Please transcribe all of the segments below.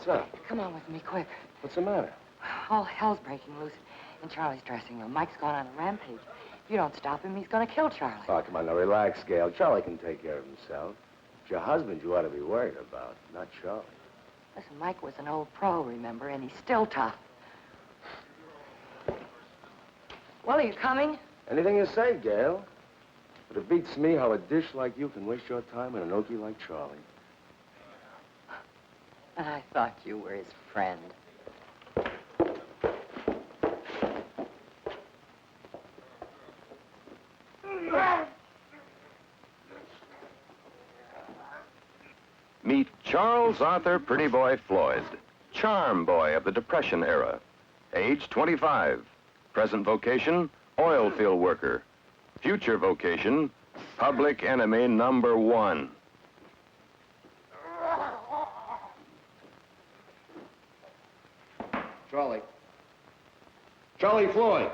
What's up? Come on with me, quick. What's the matter? All hell's breaking loose in Charlie's dressing room. Mike's gone on a rampage. If you don't stop him, he's gonna kill Charlie. Oh, come on, now relax, Gail. Charlie can take care of himself. It's your husband you ought to be worried about, not Charlie. Listen, Mike was an old pro, remember, and he's still tough. Well, are you coming? Anything you say, Gail. But it beats me how a dish like you can waste your time on an okie like Charlie. I thought you were his friend. Meet Charles Arthur Pretty Boy Floyd, charm boy of the Depression era. Age 25. Present vocation, oil field worker. Future vocation, public enemy number 1. Charlie. Charlie Floyd.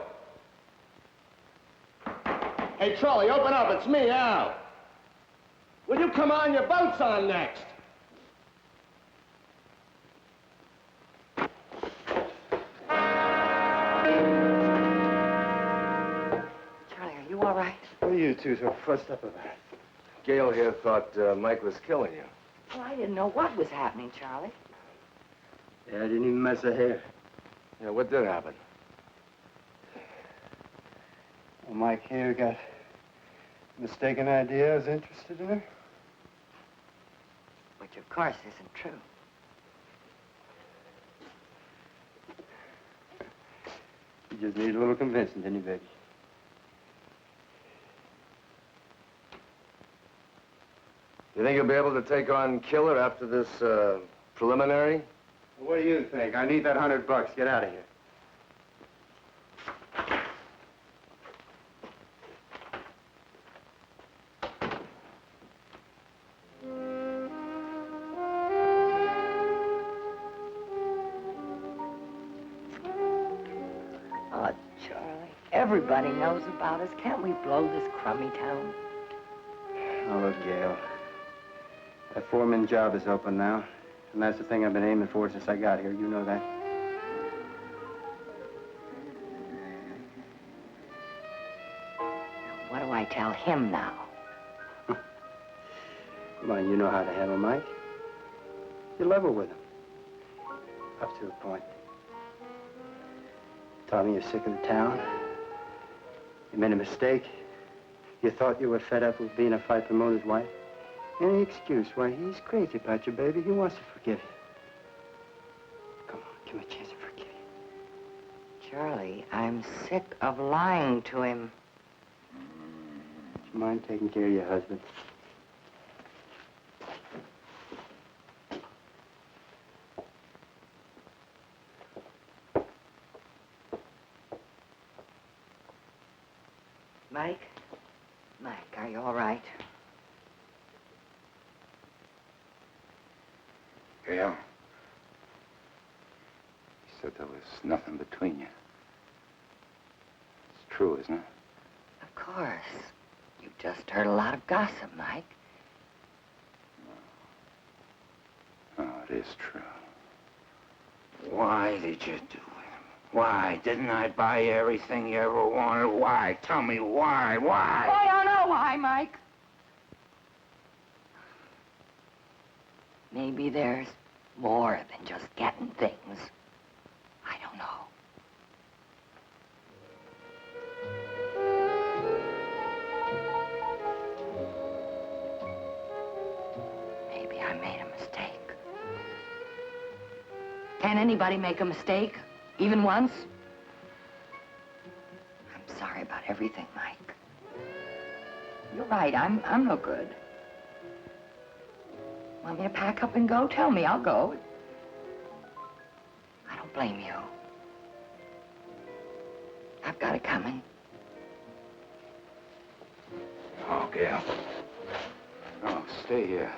Hey, Charlie, open up. It's me, Al. Will you come on? Your boat's on next. Charlie, are you all right? What are you two so fussed up about? Gail here thought Mike was killing you. Well, I didn't know what was happening, Charlie. Yeah, I didn't even mess her hair. Yeah, what did happen? Well, Mike here got a mistaken idea I was interested in her. Which, of course, isn't true. You just need a little convincing, didn't you, baby? You think you'll be able to take on Killer after this preliminary? Well, what do you think? I need that $100. Get out of here. Oh, Charlie, everybody knows about us. Can't we blow this crummy town? Oh, look, Gail. That foreman job is open now. And that's the thing I've been aiming for since I got here. You know that. What do I tell him now? Come on, you know how to handle Mike. You're level with him. Up to a point. Tell me you're sick of the town. You made a mistake. You thought you were fed up with being a fight promoter's wife. Any excuse why he's crazy about you, baby. He wants to forgive you. Come on, give me a chance to forgive you. Charlie, I'm sick of lying to him. Do you mind taking care of your husband? Mike? Mike, are you all right? Gail, you said there was nothing between you. It's true, isn't it? Of course. You just heard a lot of gossip, Mike. Oh, it is true. Why did you do it? Why? Didn't I buy you everything you ever wanted? Why? Tell me why? Why? I don't know why, Mike. Maybe there's more than just getting things. I don't know. Maybe I made a mistake. Can anybody make a mistake? Even once? I'm sorry about everything, Mike. You're right, I'm no good. Want me to pack up and go? Tell me, I'll go. I don't blame you. I've got it coming. Oh, Gail. No, stay here.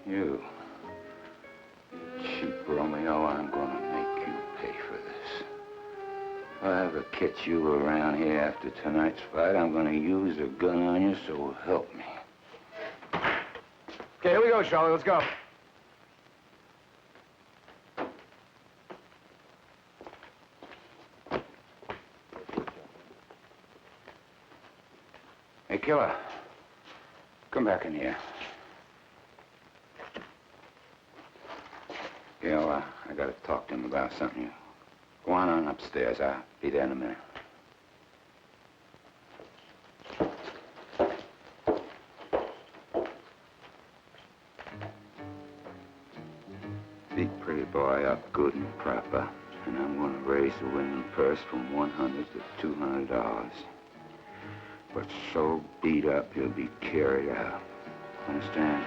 You cheap Romeo, I'm gonna make you pay for this. If I ever catch you around here after tonight's fight, I'm gonna use a gun on you, so help me. Okay, here we go, Charlie. Let's go. Hey, killer. Come back in here. I gotta talk to him about something. Go on upstairs. I'll be there in a minute. Beat Pretty Boy up good and proper, and I'm gonna raise the winning purse from $100 to $200. But so beat up, he'll be carried out. Understand?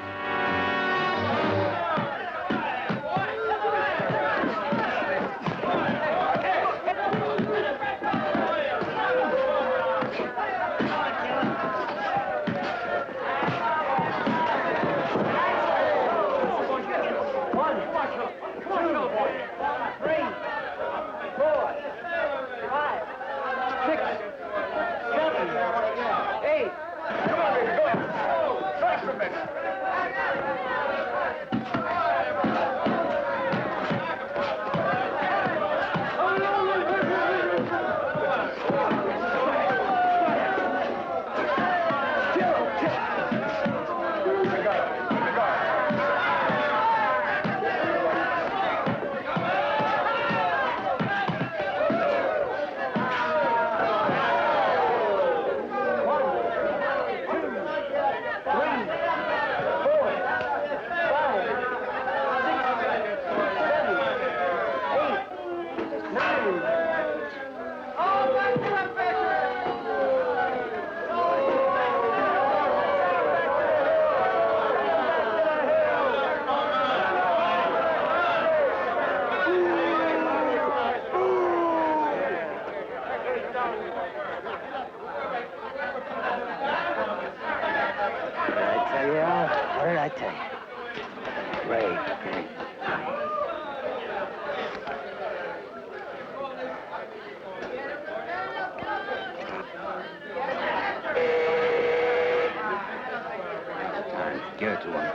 What did I tell you? Great. Give it to him.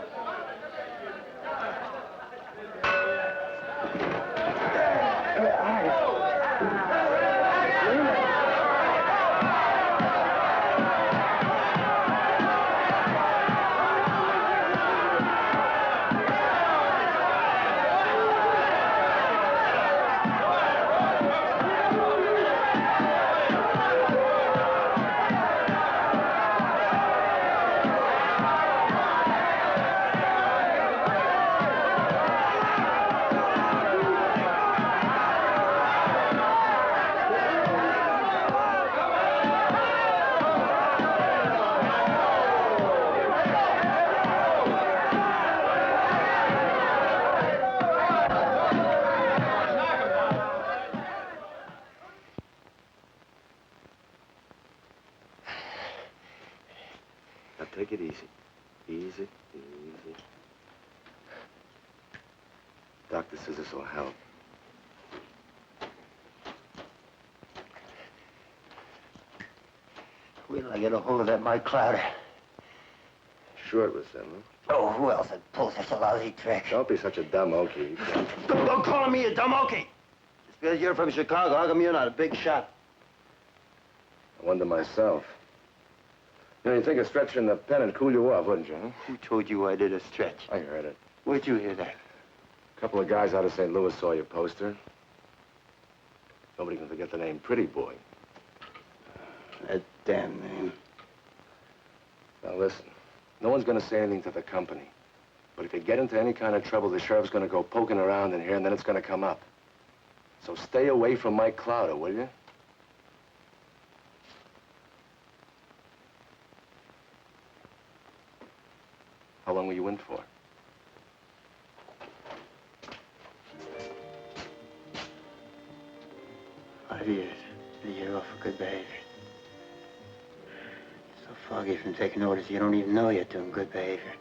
Now take it easy. Easy, easy. Doctor says this will help. Wait till I get a hold of that Mike Clouder. Sure it was them, huh? Oh, who else would pull such a lousy trick? Don't be such a dumb okie. Don't call me a dumb okie. Just because you're from Chicago, how come you're not a big shot? I wonder myself. You know, you'd think a stretcher in the pen would cool you off, wouldn't you, huh? Who told you I did a stretch? I heard it. Where'd you hear that? A couple of guys out of St. Louis saw your poster. Nobody can forget the name Pretty Boy. That damn name. Now, listen. No one's going to say anything to the company. But if you get into any kind of trouble, the sheriff's going to go poking around in here, and then it's going to come up. So stay away from Mike Clouder, will you? How long were you in for? $5 years. A year off for good behavior. You're so foggy from taking orders, you don't even know you're doing good behavior.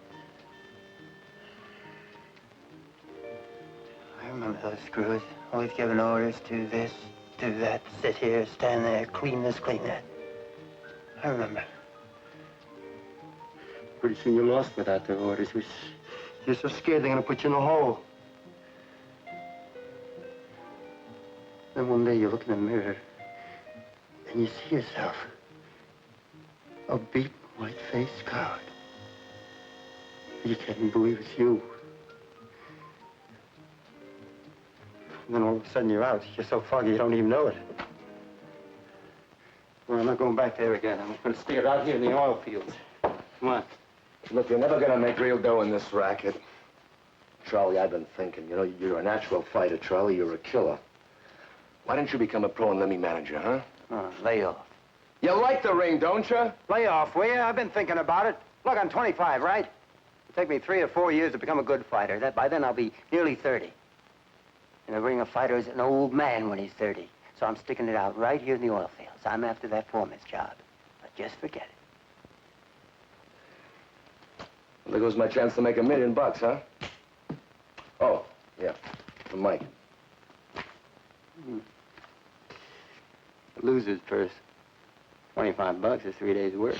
I remember those screws. Always giving orders, do this, do that, sit here, stand there, clean this, clean that. I remember. Pretty soon you're lost without their orders, which You're so scared they're gonna put you in a hole. Then one day you look in the mirror and you see yourself. A beaten, white-faced coward. You can't even believe it's you. And then all of a sudden you're out. You're so foggy you don't even know it. Well, I'm not going back there again. I'm going to stay out here in the oil fields. Come on. Look, you're never gonna make real dough in this racket. Charlie, I've been thinking. You know, you're a natural fighter, Charlie. You're a killer. Why didn't you become a pro and let me manage you, huh? Oh, lay off. You like the ring, don't you? Lay off, will you? I've been thinking about it. Look, I'm 25, right? It'll take me 3 or 4 years to become a good fighter. By then, I'll be nearly 30. In the ring, a fighter is an old man when he's 30. So I'm sticking it out right here in the oil fields. I'm after that foreman's job. But just forget it. Well, there goes my chance to make $1 million, huh? Oh, yeah, from Mike. Loser's purse. $25 is 3 days' work.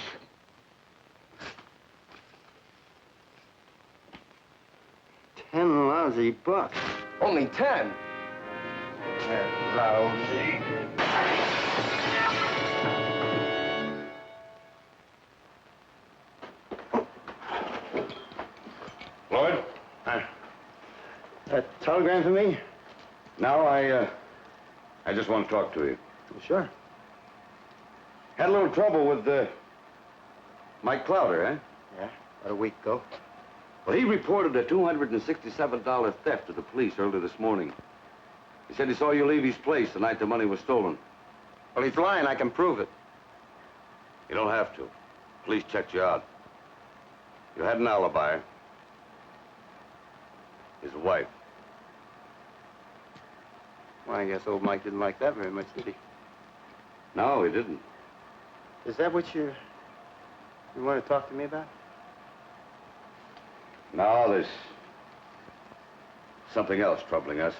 $10 lousy bucks. Only 10? That's lousy. Floyd? A telegram for me? No, I just want to talk to you. Sure. Had a little trouble with, Mike Clowder, eh? Yeah, about a week ago. Well, he reported a $267 theft to the police early this morning. He said he saw you leave his place the night the money was stolen. Well, he's lying. I can prove it. You don't have to. Police checked you out. You had an alibi. His wife. Well, I guess old Mike didn't like that very much, did he? No, he didn't. Is that what you want to talk to me about? No, there's something else troubling us.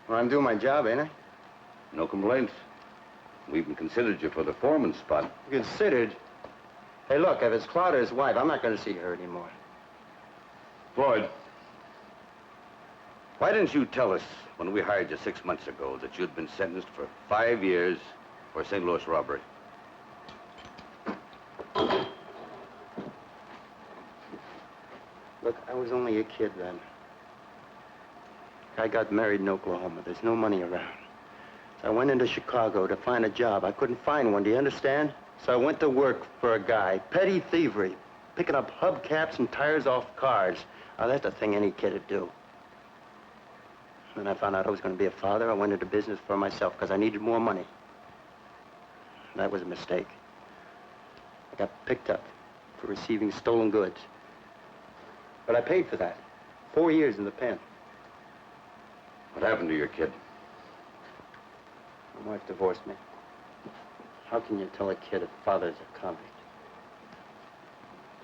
Well, I'm doing my job, ain't I? No complaints. We even considered you for the foreman spot. Considered? Hey, look, if it's Clowder's wife, I'm not going to see her anymore. Floyd, why didn't you tell us when we hired you 6 months ago that you'd been sentenced for 5 years for St. Louis robbery? Look, I was only a kid then. I got married in Oklahoma. There's no money around. So I went into Chicago to find a job. I couldn't find one, do you understand? So I went to work for a guy, petty thievery, picking up hubcaps and tires off cars. Now, that's the thing any kid would do. When I found out I was going to be a father, I went into business for myself because I needed more money. That was a mistake. I got picked up for receiving stolen goods. But I paid for that. 4 years in the pen. What happened to your kid? My wife divorced me. How can you tell a kid a father's a convict?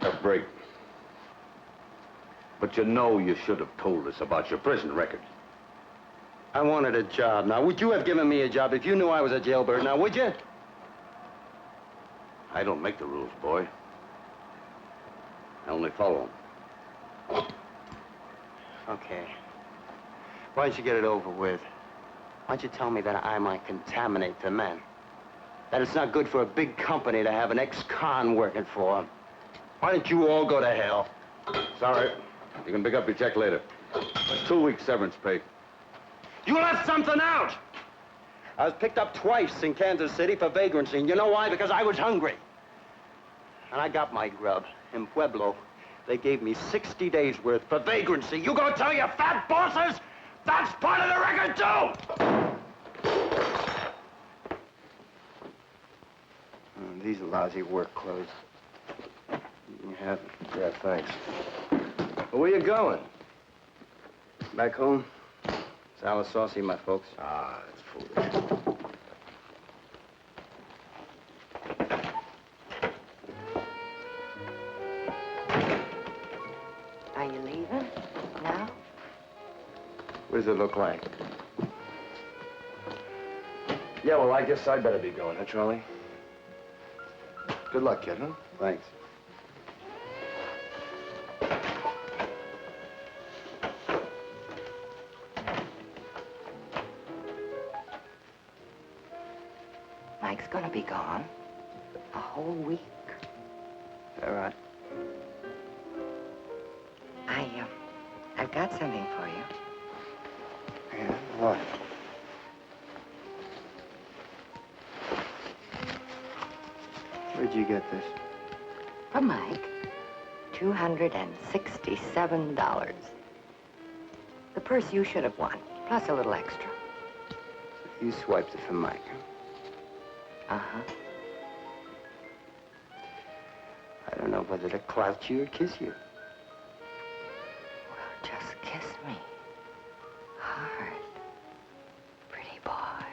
Tough break. But you know you should have told us about your prison record. I wanted a job. Now, would you have given me a job if you knew I was a jailbird? Now, would you? I don't make the rules, boy. I only follow them. Okay. Why don't you get it over with? Why don't you tell me that I might contaminate the men? That it's not good for a big company to have an ex-con working for them. Why don't you all go to hell? Sorry. You can pick up your check later. 2 weeks severance pay. You left something out! I was picked up twice in Kansas City for vagrancy. And you know why? Because I was hungry. And I got my grub. In Pueblo, they gave me 60 days' worth for vagrancy. You go tell your fat bosses that's part of the record, too! These are lousy work clothes. You have it. Yeah, thanks. Well, where you going? Back home? Sour saucy, my folks. Ah, that's foolish. Are you leaving now? What does it look like? Yeah, well, I guess I'd better be going, huh, Charlie? Good luck, kid, huh? Thanks. Mike's gonna be gone. A whole week. All right. I've got something for you. Yeah, what? Where'd you get this? From Mike. $267. The purse you should have won, plus a little extra. You swiped it from Mike. Uh-huh. I don't know whether to clout you or kiss you. Well, just kiss me. Hard. Pretty boy.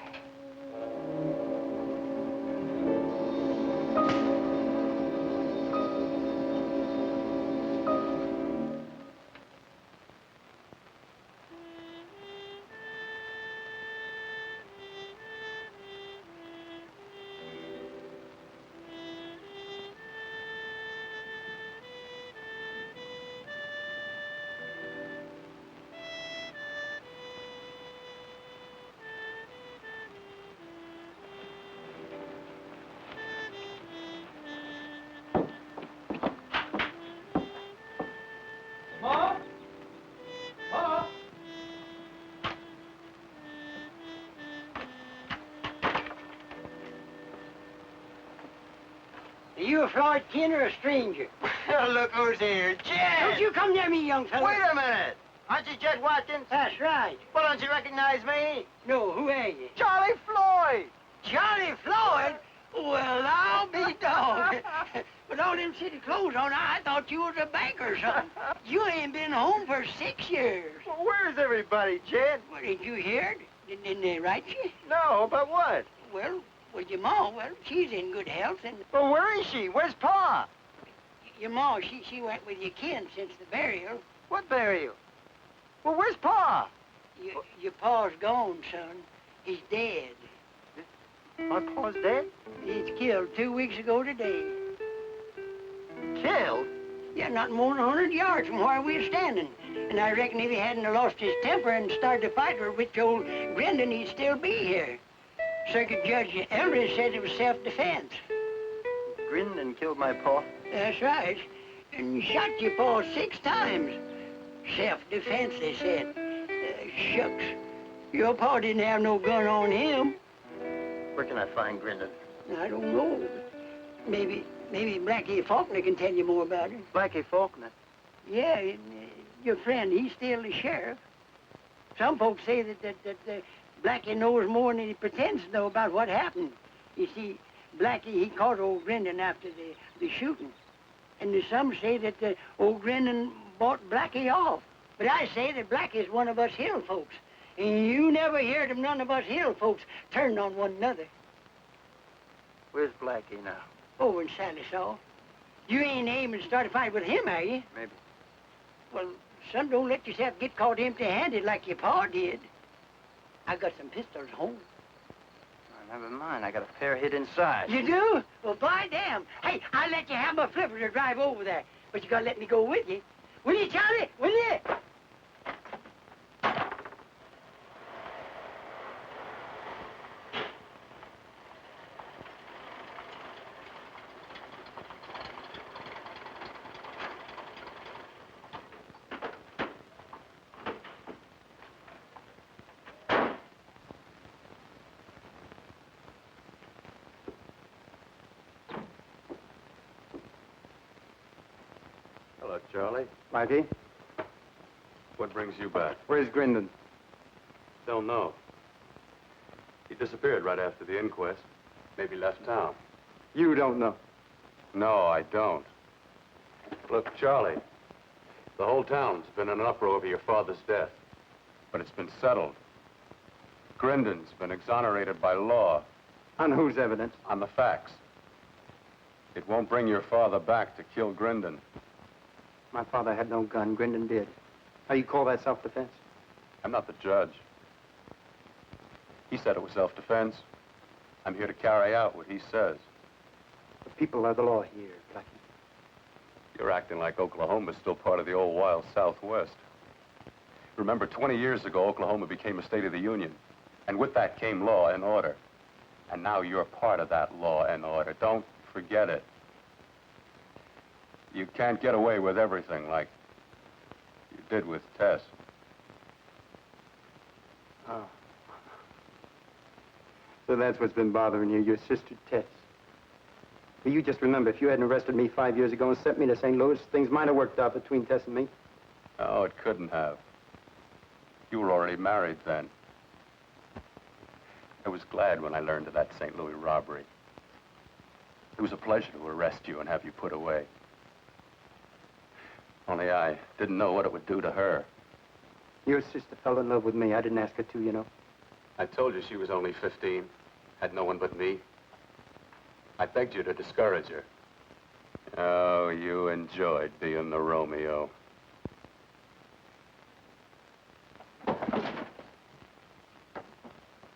Are you a Floyd kin or a stranger? Look who's here. Jed! Don't you come near me, young fella. Wait a minute. Aren't you Jed Watkins? That's right. Well, don't you recognize me? No, who are you? Charlie Floyd. Charlie Floyd? Well, I'll be dogged. With all them city clothes on, I thought you was a banker or something. You ain't been home for 6 years. Well, where's everybody, Jed? Well, did you hear it? Didn't they write you? No, but what? Well, your ma, well, she's in good health, and Well, where is she? Where's Pa? your ma, she went with your kin since the burial. What burial? Well, where's Pa? Your pa's gone, son. He's dead. My Pa's dead? He's killed 2 weeks ago today. Killed? Yeah, not more than 100 yards from where we were standing. And I reckon if he hadn't lost his temper and started to fight with rich old Brendan, he'd still be here. Circuit Judge Eldridge said it was self-defense. Grinned and killed my Pa? That's right. And shot your pa 6 times. Self-defense, they said. Shucks. Your pa didn't have no gun on him. Where can I find Grinned? I don't know. Maybe Blackie Faulkner can tell you more about it. Blackie Faulkner. Yeah, your friend, he's still the sheriff. Some folks say that Blackie knows more than he pretends to know about what happened. You see, Blackie, he caught old Brendan after the shooting. And there's some say that old Brendan bought Blackie off. But I say that Blackie's one of us hill folks. And you never heard of none of us hill folks turn on one another. Where's Blackie now? Over in Salisaw. You ain't aiming to start a fight with him, are you? Maybe. Well, son, don't let yourself get caught empty-handed like your pa did. I got some pistols home. Oh, never mind. I got a pair hid inside. You do? Well, by damn. Hey, I'll let you have my flipper to drive over there. But you gotta let me go with you. Will you, Charlie? Will you? Hello, Charlie. Mikey, What brings you back? where's Grindon? Don't know. He disappeared right after the inquest. Maybe left town. You don't know. No, I don't. Look, Charlie, the whole town's been in an uproar over your father's death. But it's been settled. Grindon's been exonerated by law On whose evidence? on the facts. It won't bring your father back to kill Grindon. My father had no gun. Grindon did. How you call that self-defense? I'm not the judge. He said it was self-defense. I'm here to carry out what he says. The people are the law here, Blackie. You're acting like Oklahoma's still part of the old wild Southwest. Remember, 20 years ago, Oklahoma became a state of the Union. And with that came law and order. And now you're part of that law and order. Don't forget it. You can't get away with everything like you did with Tess. Oh. So that's what's been bothering you, your sister Tess. Well, you just remember, if you hadn't arrested me 5 years ago and sent me to St. Louis, things might have worked out between Tess and me. Oh, it couldn't have. You were already married then. I was glad when I learned of that St. Louis robbery. It was a pleasure to arrest you and have you put away. Only I didn't know what it would do to her. Your sister fell in love with me. I didn't ask her to, you know. I told you she was only 15, had no one but me. I begged you to discourage her. Oh, you enjoyed being the Romeo.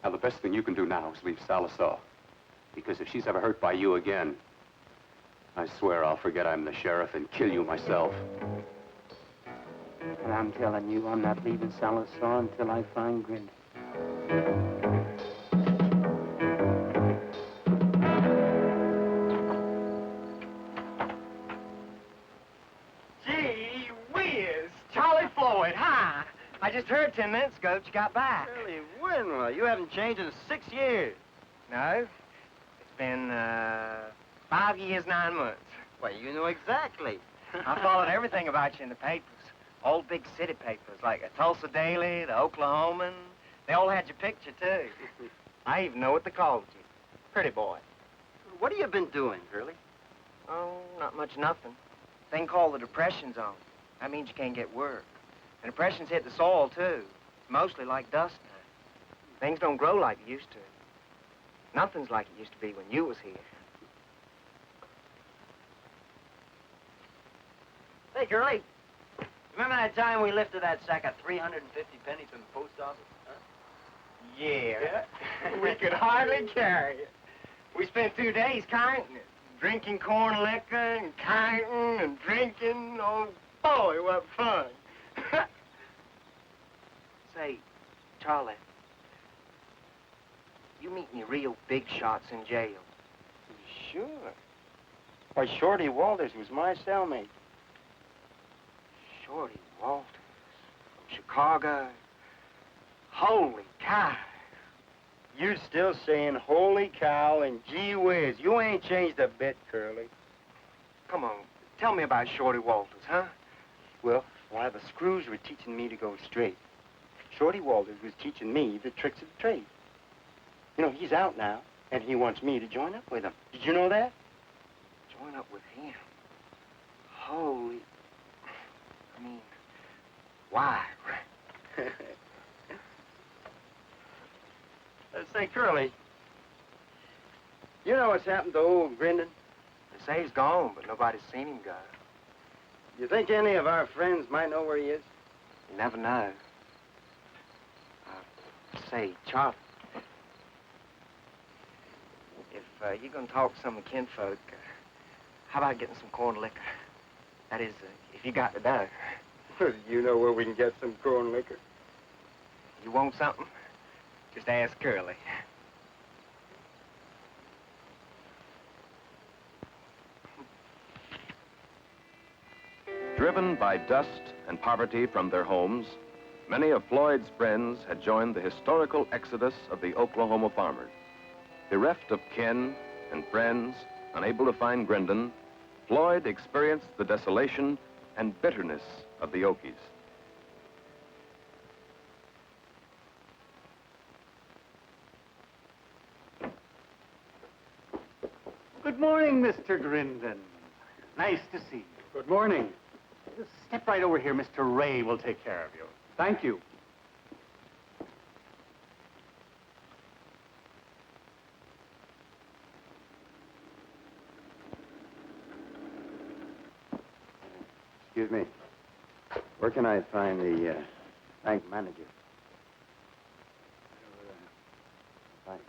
Now, the best thing you can do now is leave Sallisaw. Because if she's ever hurt by you again, I swear I'll forget I'm the sheriff and kill you myself. And I'm telling you, I'm not leaving Sallisaw until I find Grindon. Gee whiz, Charlie Floyd, hi. I just heard 10 minutes ago that you got back. Really, when? You haven't changed in 6 years. No, it's been 5 years, 9 months. Well, you know exactly. I followed everything about you in the papers. All big city papers, like the Tulsa Daily, the Oklahoman. They all had your picture, too. I even know what they called you. Pretty boy. What have you been doing, Curly? Oh, not much nothing. Thing called the Depression's on. That means you can't get work. And depression's hit the soil, too. It's mostly like dust now. Things don't grow like they used to. Nothing's like it used to be when you was here. Hey, Curly. Remember that time we lifted that sack of 350 pennies from the post office? Huh? Yeah. We could hardly carry it. We spent 2 days counting it. Drinking corn liquor and counting and drinking. Oh, boy, what fun. Say, Charlie, you meet any real big shots in jail? Sure. Why, Shorty Walters was my cellmate. Shorty Walters from Chicago. Holy cow. You're still saying holy cow and gee whiz. You ain't changed a bit, Curly. Come on, tell me about Shorty Walters, huh? Well, while the screws were teaching me to go straight, Shorty Walters was teaching me the tricks of the trade. You know, he's out now, and he wants me to join up with him. Did you know that? Join up with him? Holy... I mean, why? Say, Curly, you know what's happened to old Grindon? They say he's gone, but nobody's seen him go. You think any of our friends might know where he is? You never know. Say, Charlie, if you're going to talk to some of the kinfolk, how about getting some corn liquor? That is, if you got the dough. You know where we can get some corn liquor? You want something? Just ask Curly. Driven by dust and poverty from their homes, many of Floyd's friends had joined the historical exodus of the Oklahoma farmers. Bereft of kin and friends, unable to find Grindon, Floyd experienced the desolation and bitterness of the Okies. Good morning, Mr. Grindon. Nice to see you. Good morning. Just step right over here. Mr. Ray will take care of you. Thank you. Excuse me. Where can I find the bank manager? Thanks.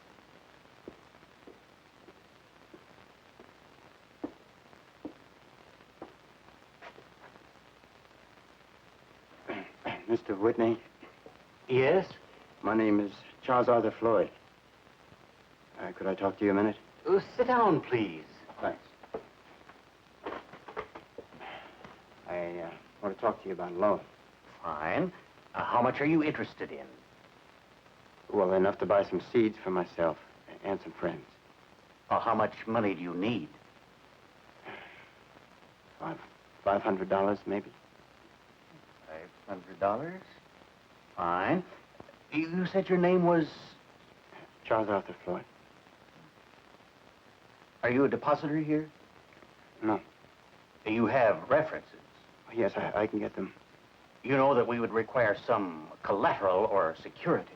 Mr. Whitney, Yes? my name is Charles Arthur Floyd. Could I talk to you a minute? Sit down, please. Thanks. I want to talk to you about a loan. Fine. How much are you interested in? Well, enough to buy some seeds for myself and some friends. How much money do you need? $500, maybe. $500? Fine. You said your name was... Charles Arthur Floyd. Are you a depositor here? No. You have references. Yes, I can get them. You know that we would require some collateral or security.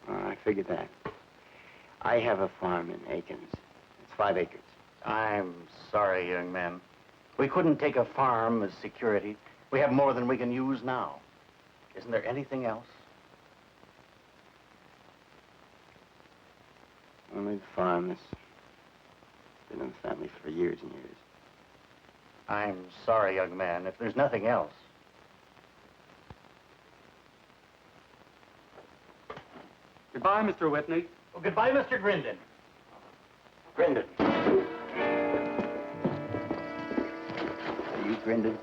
I figured that. I have a farm in Aikens. It's 5 acres. I'm sorry, young man. We couldn't take a farm as security. We have more than we can use now. Isn't there anything else? Only the farm that's been in the family for years and years. I'm sorry, young man, if there's nothing else. Goodbye, Mr. Whitney. Well, goodbye, Mr. Grindon. Grindon. Are you Grindon?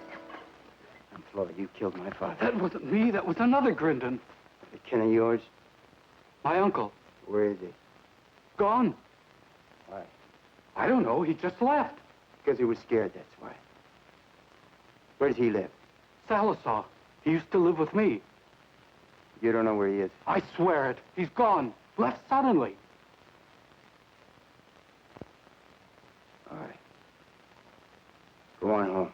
I'm Floyd. You killed my father. That wasn't me. That was another Grindon. A kin of yours? My uncle. Where is he? Gone. Why? I don't know. He just left. Because he was scared, that's why. Where does he live? Salisaw. He used to live with me. You don't know where he is? I swear it. He's gone. Left suddenly. All right. Go on home.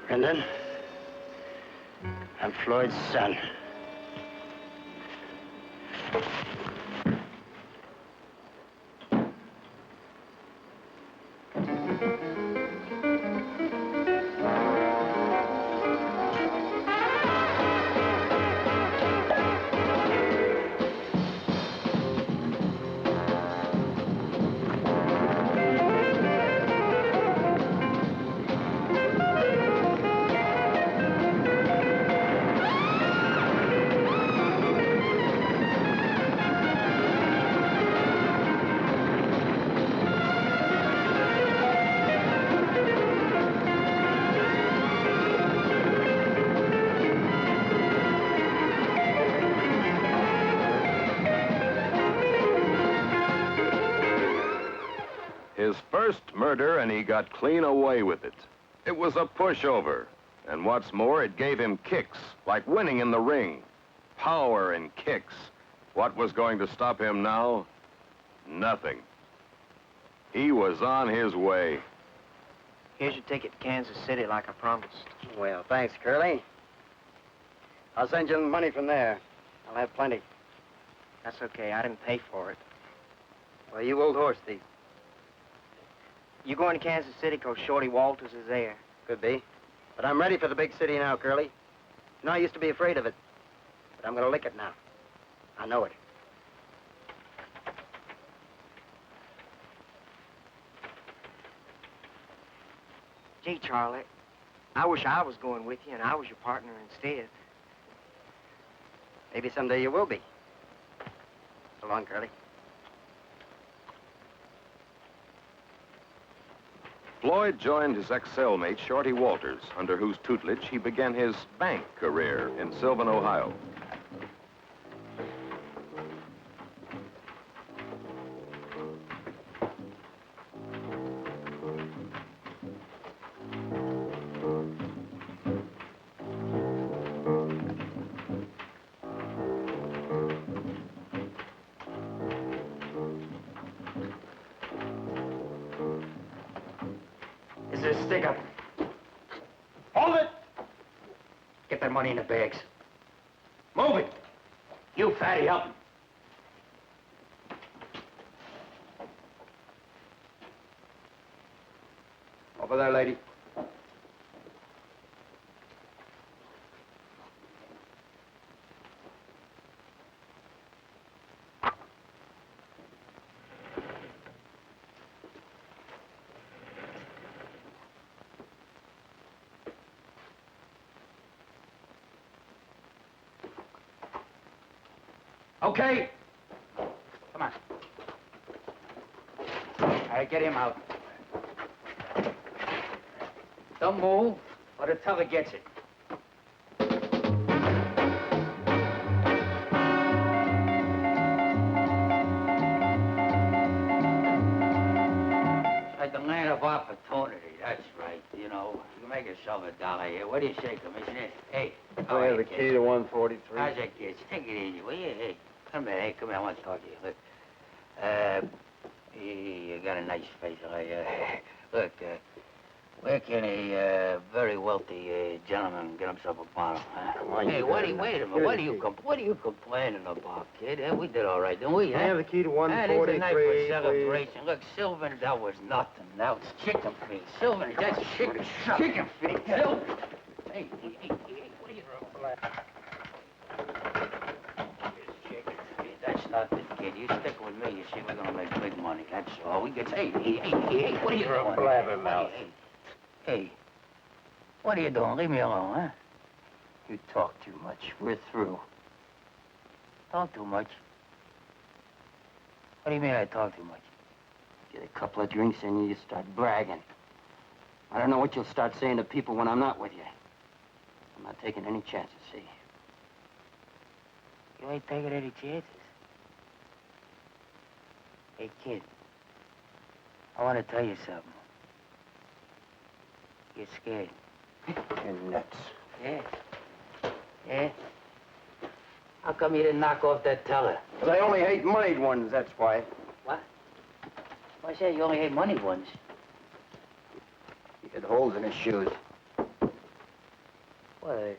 Grindon, I'm Floyd's son. His first murder, and he got clean away with it. It was a pushover. And what's more, it gave him kicks, like winning in the ring. Power and kicks. What was going to stop him now? Nothing. He was on his way. Here's your ticket to Kansas City like I promised. Well, thanks, Curly. I'll send you the money from there. I'll have plenty. That's okay. I didn't pay for it. Well, you old horse thief. You going to Kansas City because Shorty Walters is there? Could be. But I'm ready for the big city now, Curly. You know, I used to be afraid of it. But I'm gonna lick it now. I know it. Gee, Charlie, I wish I was going with you and I was your partner instead. Maybe someday you will be. So long, Curly. Floyd joined his ex-cellmate, Shorty Walters, under whose tutelage he began his bank career in Sylvan, Ohio. Is this stick up? Hold it! Get that money in the bags. Move it! You fatty, help him. Over there, lady. Okay. Come on. All right, get him out. Don't move, or the teller gets it. It's like the land of opportunity, that's right. You know, you make yourself $1 here. What do you say, Commissioner? Hey. I have the key to 143. How's that, kid? Take it easy, will you? Hey, come here. Hey, come here. I want to talk to you. Look, you got a nice face. Look, where can a very wealthy gentleman get himself a bottle? Hey, wait a minute. What are you complaining about, kid? We did all right, didn't we? I have the key to 143, It's a night for celebration. Look, Sylvan, that was nothing. That was chicken feet. Sylvan, that's chicken feet. Sylvan. Hey, what are you doing? That's nothing, kid. You stick with me. You see, we're gonna make big money. That's all. We get. Hey, what are you doing? Blabbermouth. Hey, what are you doing? Leave me alone, huh? You talk too much. We're through. Talk too much? What do you mean I talk too much? Get a couple of drinks in you, you start bragging. I don't know what you'll start saying to people when I'm not with you. I'm not taking any chances, see? You ain't taking any chances? Hey, kid, I want to tell you something. You're scared. You're nuts. Yeah? Yeah? How come you didn't knock off that teller? Because I only hate moneyed ones, that's why. What? Why say you only hate money ones? He had holes in his shoes. What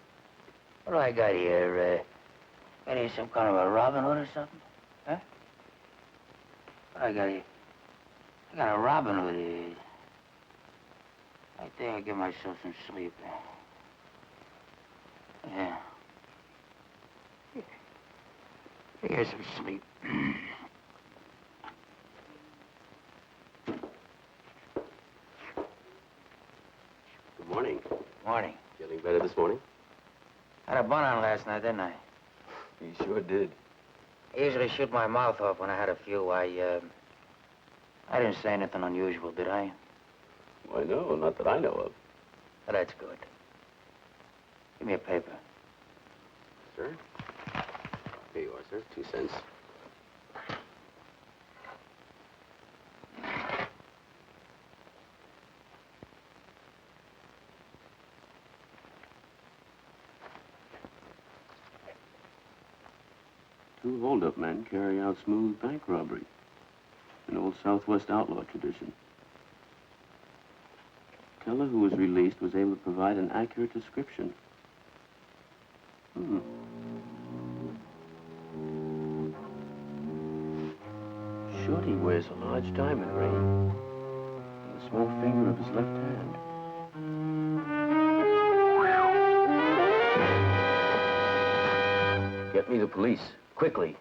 do I got here? Got here some kind of a Robin Hood or something? Huh? What I got here? I got a Robin Hood here. I think I'll give myself some sleep. Yeah. Here's some sleep. Good morning. Morning. Feeling better this morning? Had a bun on last night, didn't I? You sure did. I usually shoot my mouth off when I had a few. I didn't say anything unusual, did I? Why, no, not that I know of. Oh, that's good. Give me a paper. Sir? Here you are, sir. 2 cents. Two hold-up men carry out smooth bank robbery. An old Southwest outlaw tradition. Teller who was released was able to provide an accurate description. Shorty wears a large diamond ring on the small finger of his left hand. Get me the police, quickly.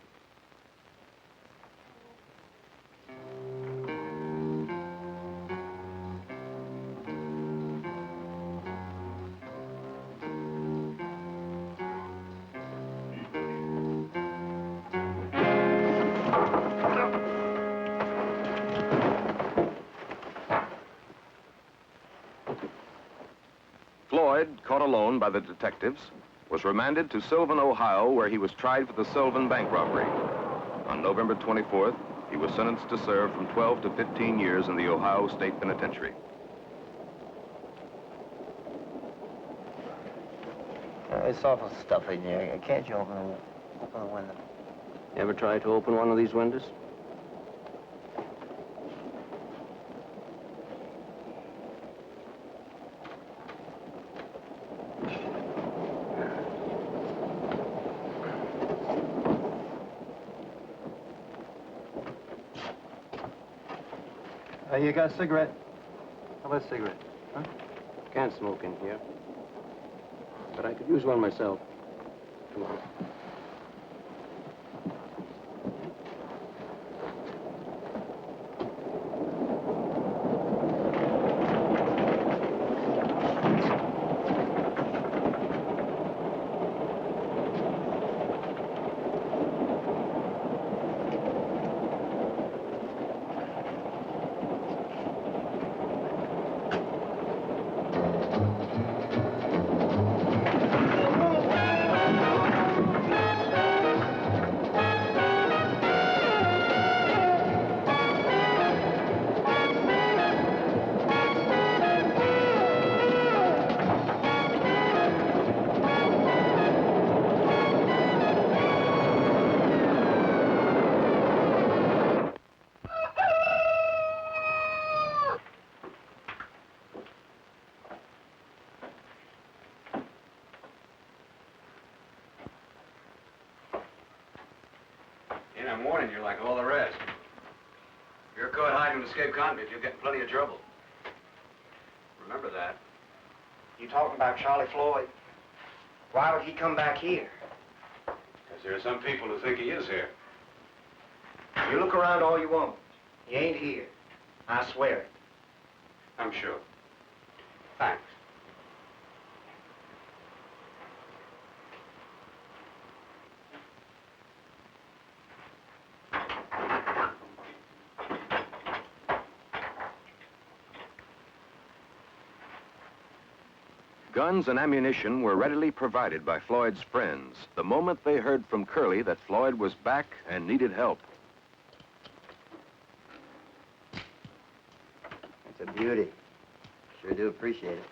caught alone by the detectives, was remanded to Sylvan, Ohio, where he was tried for the Sylvan bank robbery. On November 24th, he was sentenced to serve from 12 to 15 years in the Ohio State Penitentiary. It's awful stuff in here. Can't you open the window? You ever tried to open one of these windows? You got a cigarette? How about a cigarette? Huh? Can't smoke in here. But I could use one myself. Come on. I'm warning you like all the rest. If you're caught hiding an escaped convict, you'll get in plenty of trouble. Remember that. You talking about Charlie Floyd? Why would he come back here? Because there are some people who think he is here. You look around all you want. He ain't here. I swear it. I'm sure. Thanks. Guns and ammunition were readily provided by Floyd's friends the moment they heard from Curly that Floyd was back and needed help. It's a beauty. Sure do appreciate it.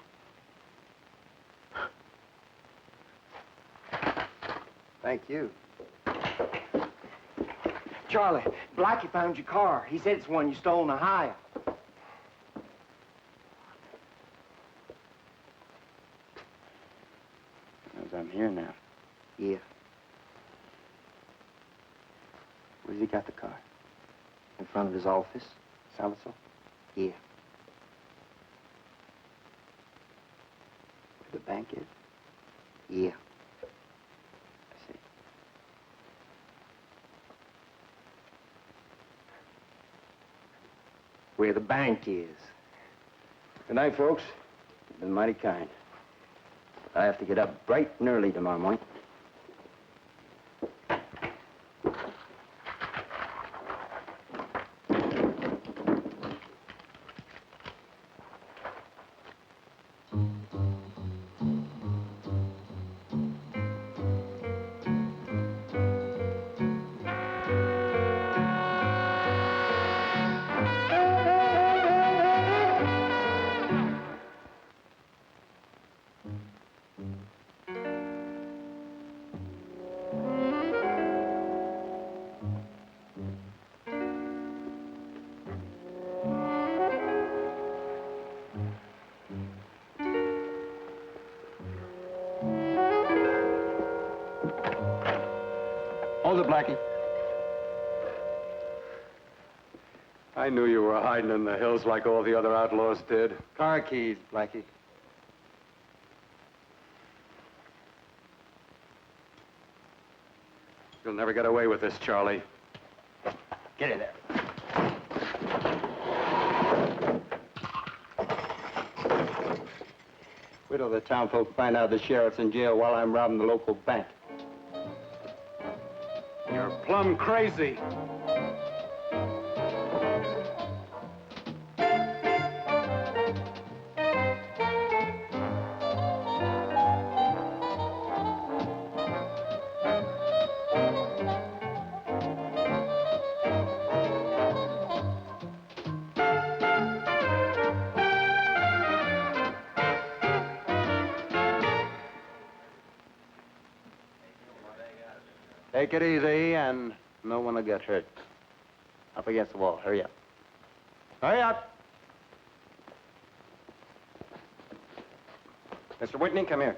Thank you. Charlie, Blackie found your car. He said it's one you stole in Ohio. I'm here now. Yeah. Where's he got the car? In front of his office. Salvatore? Yeah. Where the bank is? Yeah. I see. Where the bank is. Good night, folks. You've been mighty kind. I have to get up bright and early tomorrow morning. Hold it, Blackie. I knew you were hiding in the hills like all the other outlaws did. Car keys, Blackie. You'll never get away with this, Charlie. Get in there. Wait till the town folk find out the sheriff's in jail while I'm robbing the local bank. You're plumb crazy. Take it easy, and no one will get hurt. Up against the wall. Hurry up. Hurry up! Mr. Whitney, come here.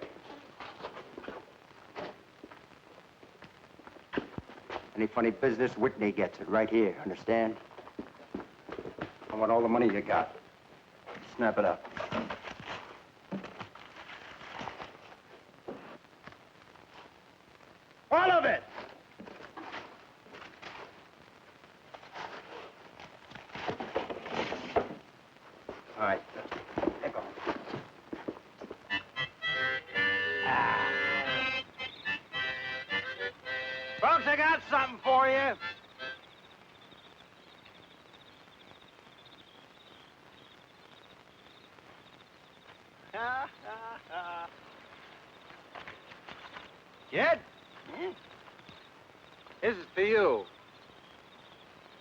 Any funny business, Whitney gets it right here, understand? I want all the money you got. Snap it up. All of it! All right, take off. Folks, I got something for you. Kid? This is for you.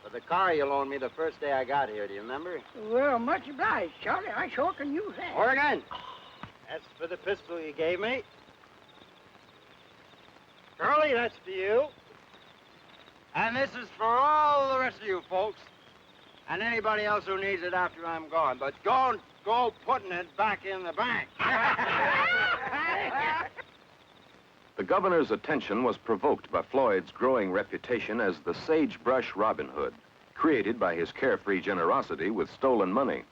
For the car you loaned me the first day I got here, do you remember? Well, much obliged, Charlie. I sure can use that. Oregon! That's for the pistol you gave me. Curly, that's for you. And this is for all the rest of you folks. And anybody else who needs it after I'm gone. But don't go putting it back in the bank. The governor's attention was provoked by Floyd's growing reputation as the sagebrush Robin Hood, created by his carefree generosity with stolen money.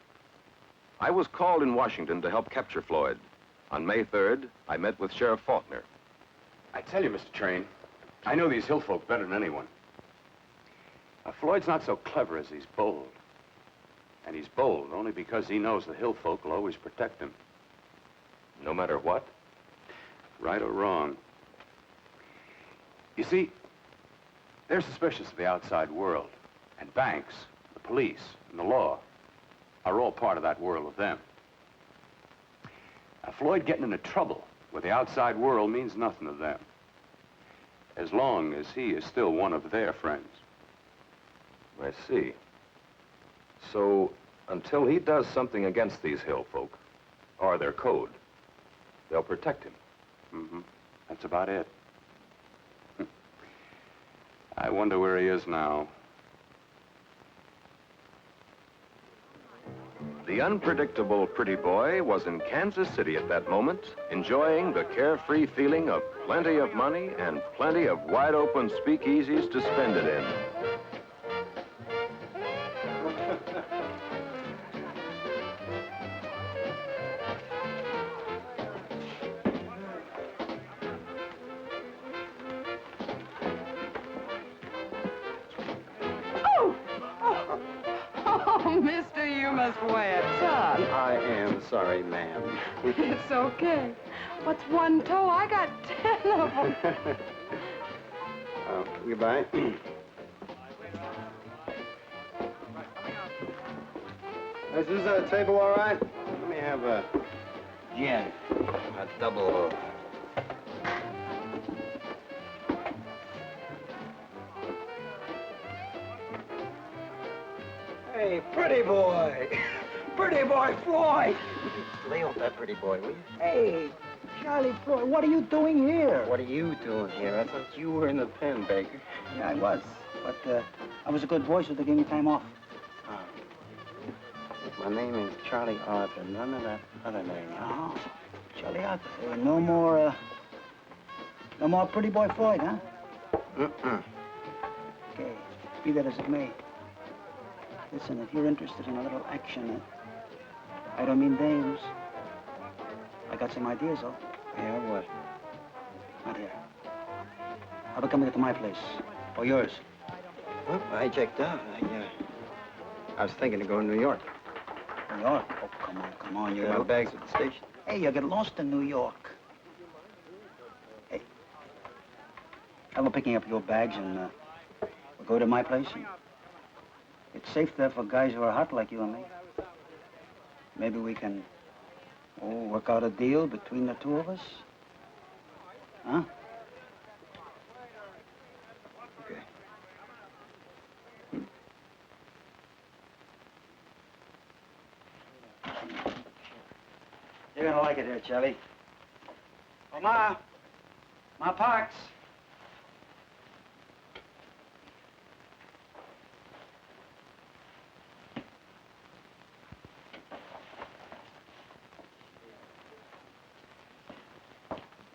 I was called in Washington to help capture Floyd. On May 3rd, I met with Sheriff Faulkner. I tell you, Mr. Train, I know these hill folk better than anyone. Now, Floyd's not so clever as he's bold. And he's bold only because he knows the hill folk will always protect him. No matter what, right or wrong. You see, they're suspicious of the outside world. And banks, the police, and the law are all part of that world with them. Now, Floyd getting into trouble with the outside world means nothing to them, as long as he is still one of their friends. I see. So, until he does something against these hill folk, or their code, they'll protect him. Mm-hmm. That's about it. I wonder where he is now. The unpredictable pretty boy was in Kansas City at that moment, enjoying the carefree feeling of plenty of money and plenty of wide-open speakeasies to spend it in. Oh, mister, you must weigh a ton. I am sorry, ma'am. It's okay. What's one toe? I got 10 of them. Goodbye. Is this table all right? Let me have a gin. A double. Hey, pretty boy. Pretty boy Floyd. Lay off that pretty boy, will you? Hey, Charlie Floyd, what are you doing here? What are you doing here? I thought you were in the pen, Baker. Yeah, I was. But I was a good boy, so they gave me time off. My name is Charlie Arthur. None of that other name. Oh, Charlie Arthur. No more pretty boy Floyd, huh? Okay, be that as it may. Listen, if you're interested in a little action, I don't mean dames. I got some ideas, though. Yeah, what? Not here. How about coming to my place? Or yours? Well, I checked out. I was thinking of going to New York. New York? Oh, come on. Get my bags at the station. Hey, you get lost in New York. Hey, how about picking up your bags and we'll go to my place? And it's safe there for guys who are hot like you and me. Maybe we can work out a deal between the two of us. Huh? Okay. You're gonna like it here, Charlie. Oh, Ma Parks.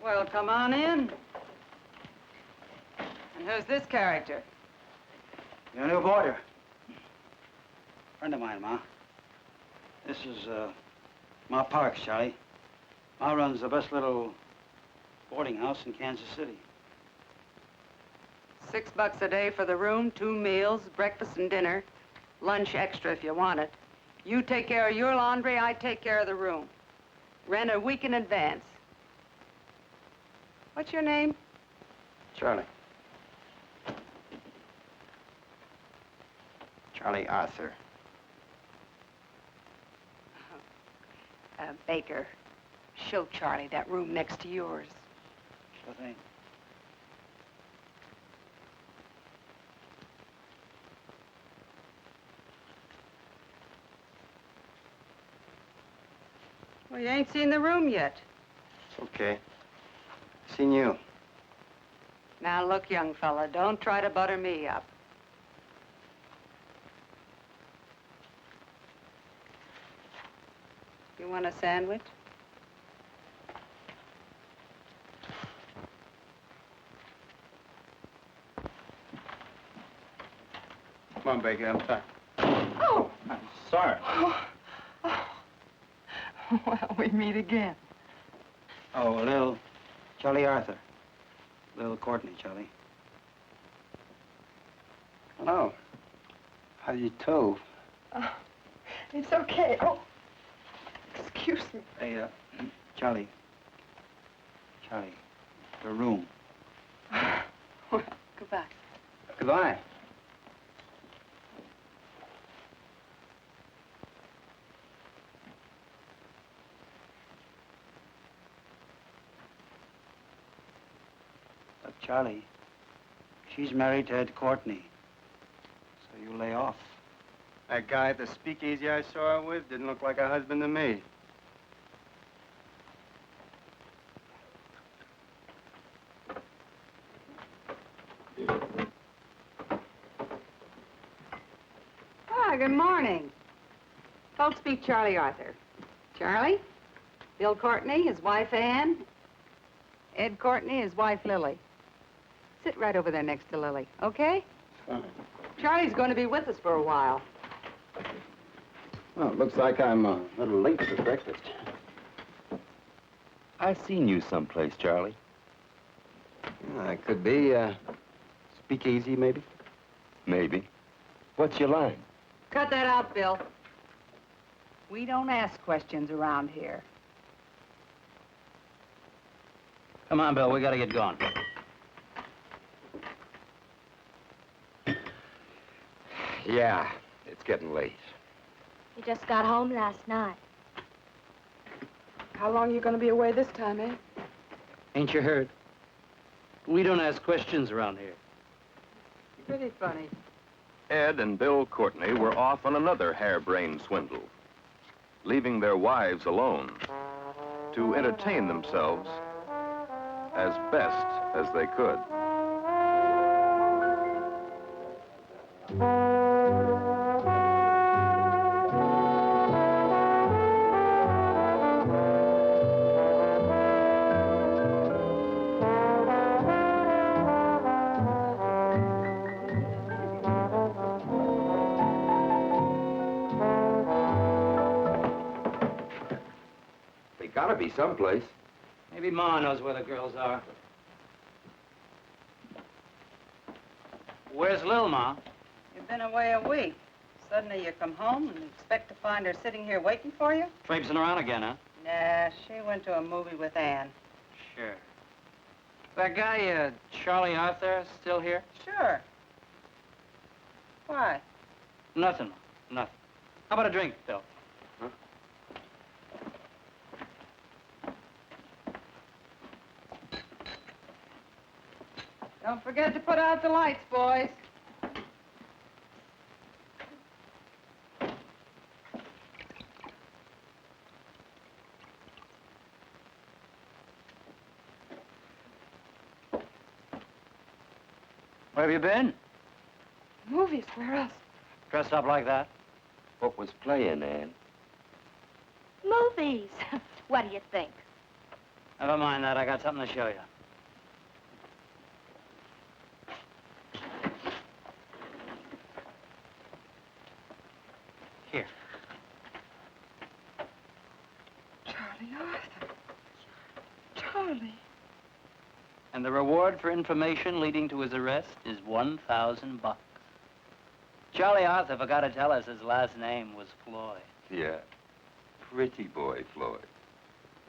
Well, come on in. And who's this character? Your new boarder. Friend of mine, Ma. This is, Ma Parks, Charlie. Ma runs the best little boarding house in Kansas City. $6 a day for the room, 2 meals, breakfast and dinner, lunch extra if you want it. You take care of your laundry, I take care of the room. Rent a week in advance. What's your name? Charlie. Charlie Arthur. Baker, show Charlie that room next to yours. Sure thing. Well, you ain't seen the room yet. Okay. Seen you. Now, look, young fella, don't try to butter me up. You want a sandwich? Come on, Baker, I'm sorry. Oh! I'm sorry. Well, we meet again. Oh, a little Charlie Arthur. Little Courtney, Charlie. Hello. How do you do? It's okay. Oh, excuse me. Hey, Charlie. Charlie, the room. Well, goodbye. Goodbye. Look, Charlie, she's married to Ed Courtney, so you lay off. That guy at the speakeasy I saw her with didn't look like a husband to me. Ah, good morning. Folks, speak Charlie Arthur. Charlie, Bill Courtney, his wife Ann, Ed Courtney, his wife Lily. Sit right over there next to Lily, okay? Fine. Charlie's going to be with us for a while. Well, it looks like I'm a little late for breakfast. I've seen you someplace, Charlie. It could be, speakeasy, maybe? Maybe. What's your line? Cut that out, Bill. We don't ask questions around here. Come on, Bill, we gotta get going. Yeah, it's getting late. We just got home last night. How long are you going to be away this time, eh? Ain't you heard? We don't ask questions around here. Pretty funny. Ed and Bill Courtney were off on another harebrained swindle, leaving their wives alone to entertain themselves as best as they could. They gotta be someplace. Maybe Ma knows where the girls are. Where's Lil, Ma? You've been away a week. Suddenly you come home and expect to find her sitting here waiting for you? Traipsing around again, huh? Nah, she went to a movie with Ann. Sure. That guy, Charlie Arthur, still here? Sure. Why? Nothing, Ma. Nothing. How about a drink, Bill? Don't forget to put out the lights, boys. Where have you been? Movies, where else? Dressed up like that? What was playing, Ann? Movies. What do you think? Never mind that. I got something to show you. Here. Charlie Arthur. Charlie. And the reward for information leading to his arrest is $1,000. Charlie Arthur forgot to tell us his last name was Floyd. Yeah. Pretty boy Floyd.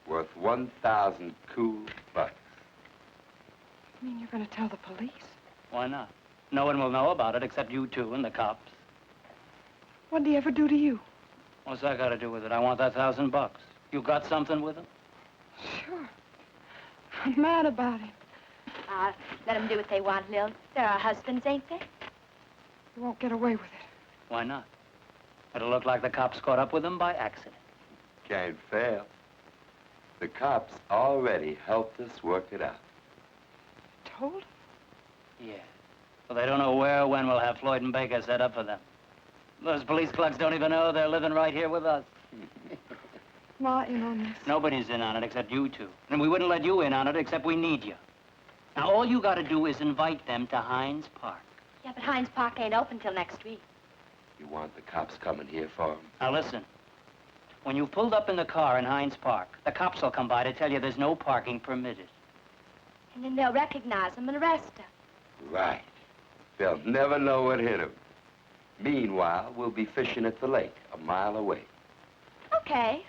Worth 1,000 cool bucks. You mean you're going to tell the police? Why not? No one will know about it except you two and the cops. What'd he ever do to you? What's that got to do with it? I want that $1,000. You got something with him? Sure. I'm mad about him. Let them do what they want, Lil. They're our husbands, ain't they? You won't get away with it. Why not? It'll look like the cops caught up with him by accident. Can't fail. The cops already helped us work it out. Told him? Yeah. Well, they don't know where or when we'll have Floyd and Baker set up for them. Those police clucks don't even know they're living right here with us. Ma in on this. Nobody's in on it except you two. And we wouldn't let you in on it except we need you. Now, all you gotta do is invite them to Hines Park. Yeah, but Hines Park ain't open till next week. You want the cops coming here for him? Now, listen. When you pulled up in the car in Hines Park, the cops will come by to tell you there's no parking permitted. And then they'll recognize him and arrest him. Right. They'll never know what hit him. Meanwhile, we'll be fishing at the lake, a mile away. Okay.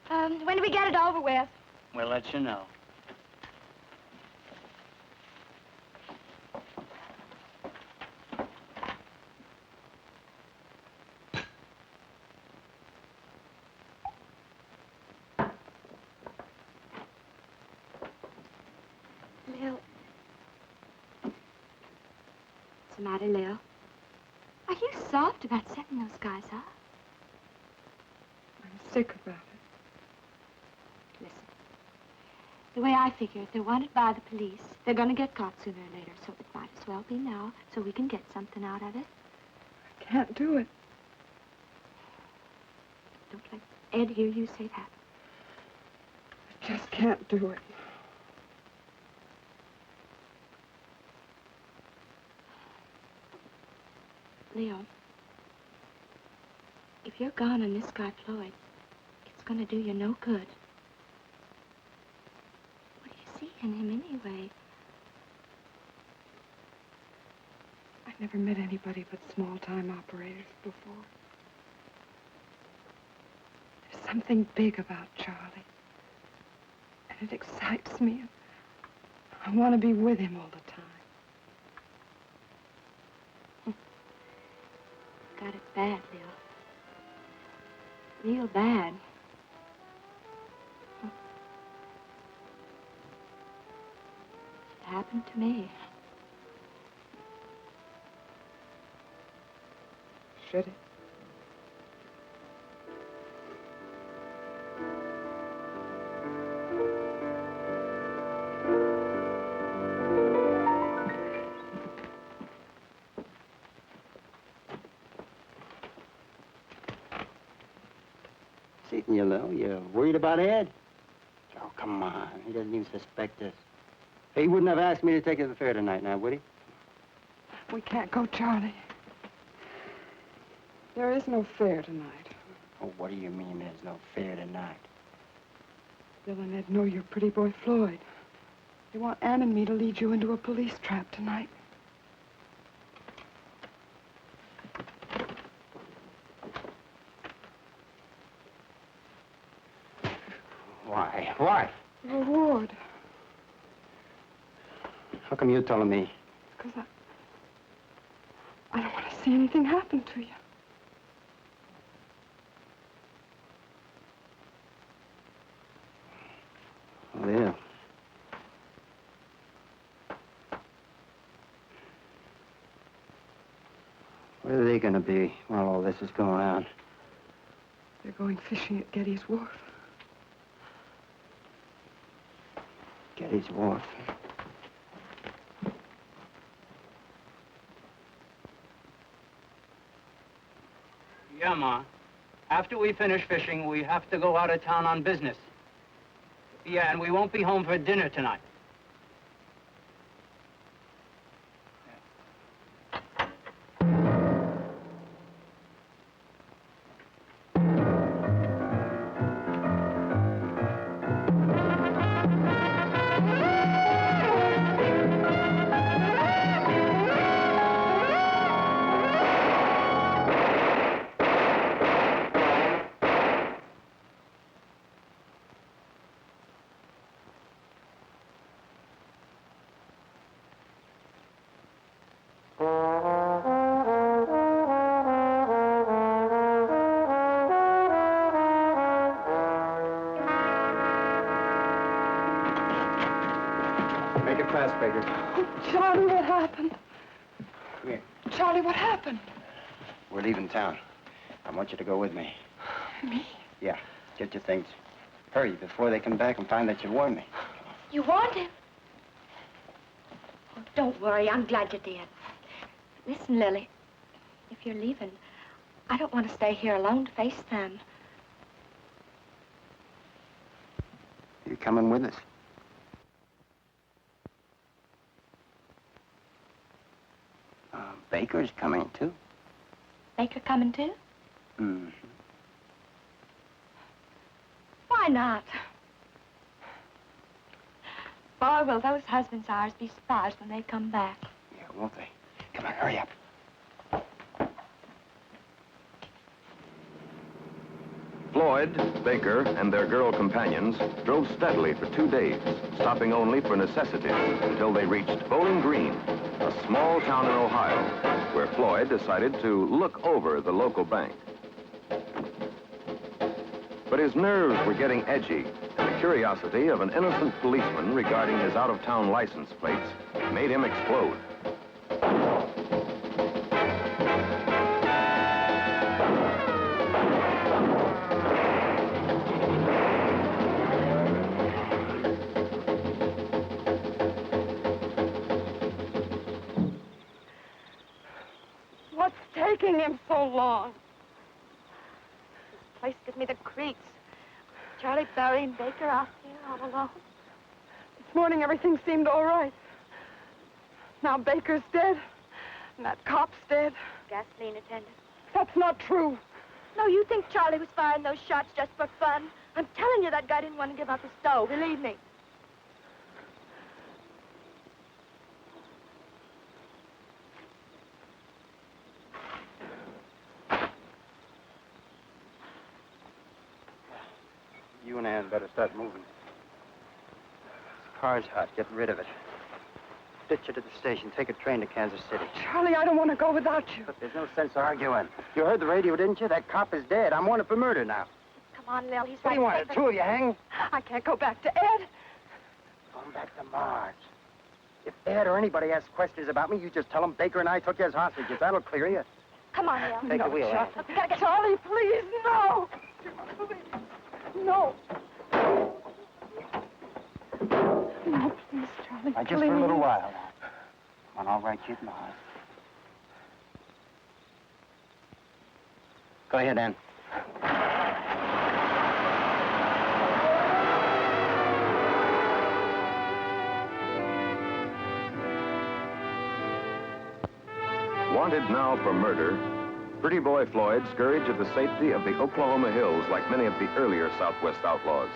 When do we get it over with? We'll let you know. Lil. What's the matter, Lil? Are you soft about setting those guys up? I'm sick about it. Listen. The way I figure it, they're wanted by the police. They're gonna get caught sooner or later, so it might as well be now, so we can get something out of it. I can't do it. Don't let Ed hear you say that. I just can't do it. Leo, if you're gone on this guy Floyd, it's gonna do you no good. What do you see in him anyway? I've never met anybody but small-time operators before. There's something big about Charlie. And it excites me. I want to be with him all the time. Got it bad, Leo. Real bad. It happened to me. Should it? Seaton, you know, you're worried about Ed? Oh, come on. He doesn't even suspect us. He wouldn't have asked me to take you to the fair tonight, now, would he? We can't go, Charlie. There is no fair tonight. Oh, what do you mean there's no fair tonight? Bill and Ed know you're pretty boy Floyd. They want Ann and me to lead you into a police trap tonight. Why? Why? Reward. How come you're telling me? Because I don't want to see anything happen to you. Oh, yeah. Where are they going to be while all this is going on? They're going fishing at Getty's Wharf. Getty's Wharf. Yeah, Ma. After we finish fishing, we have to go out of town on business. Yeah, and we won't be home for dinner tonight. Make it fast, Baker. Oh, Charlie, what happened? Come here. Charlie, what happened? We're leaving town. I want you to go with me. Me? Yeah, get your things. Hurry, before they come back and find that you warned me. You warned him? Oh, don't worry. I'm glad you did. Listen, Lily. If you're leaving, I don't want to stay here alone to face them. You coming with us? Baker's coming, too. Baker coming too? Mm-hmm. Why not? Boy, will those husbands of ours be surprised when they come back. Yeah, won't they? Come on, hurry up. Floyd, Baker, and their girl companions drove steadily for 2 days, stopping only for necessities until they reached Bowling Green, a small town in Ohio, where Floyd decided to look over the local bank. But his nerves were getting edgy, and the curiosity of an innocent policeman regarding his out-of-town license plates made him explode. What's taking him so long? This place gives me the creeps. Charlie, Barry, and Baker out here all alone. This morning everything seemed all right. Now Baker's dead, and that cop's dead. Gasoline attendant. That's not true. No, you think Charlie was firing those shots just for fun? I'm telling you, that guy didn't want to give up his stove. Believe me. You and Ann better start moving. This car's hot. Get rid of it. Ditch it at the station. Take a train to Kansas City. Charlie, I don't want to go without you. But there's no sense arguing. You heard the radio, didn't you? That cop is dead. I'm wanted for murder now. Come on, Lil. He's What do you want? The two of you hang? I can't go back to Ed. Going back to Marge. If Ed or anybody asks questions about me, you just tell them Baker and I took you as hostages. That'll clear you. Come on, Lil. Take the wheel, Ann. We gotta get... Charlie, please, no. Please. No. No, please, Charlie, Just for a little while. Come on, I'll write you at Mars. Go ahead, Ann. Wanted now for murder, Pretty Boy Floyd scurried to the safety of the Oklahoma hills like many of the earlier Southwest outlaws.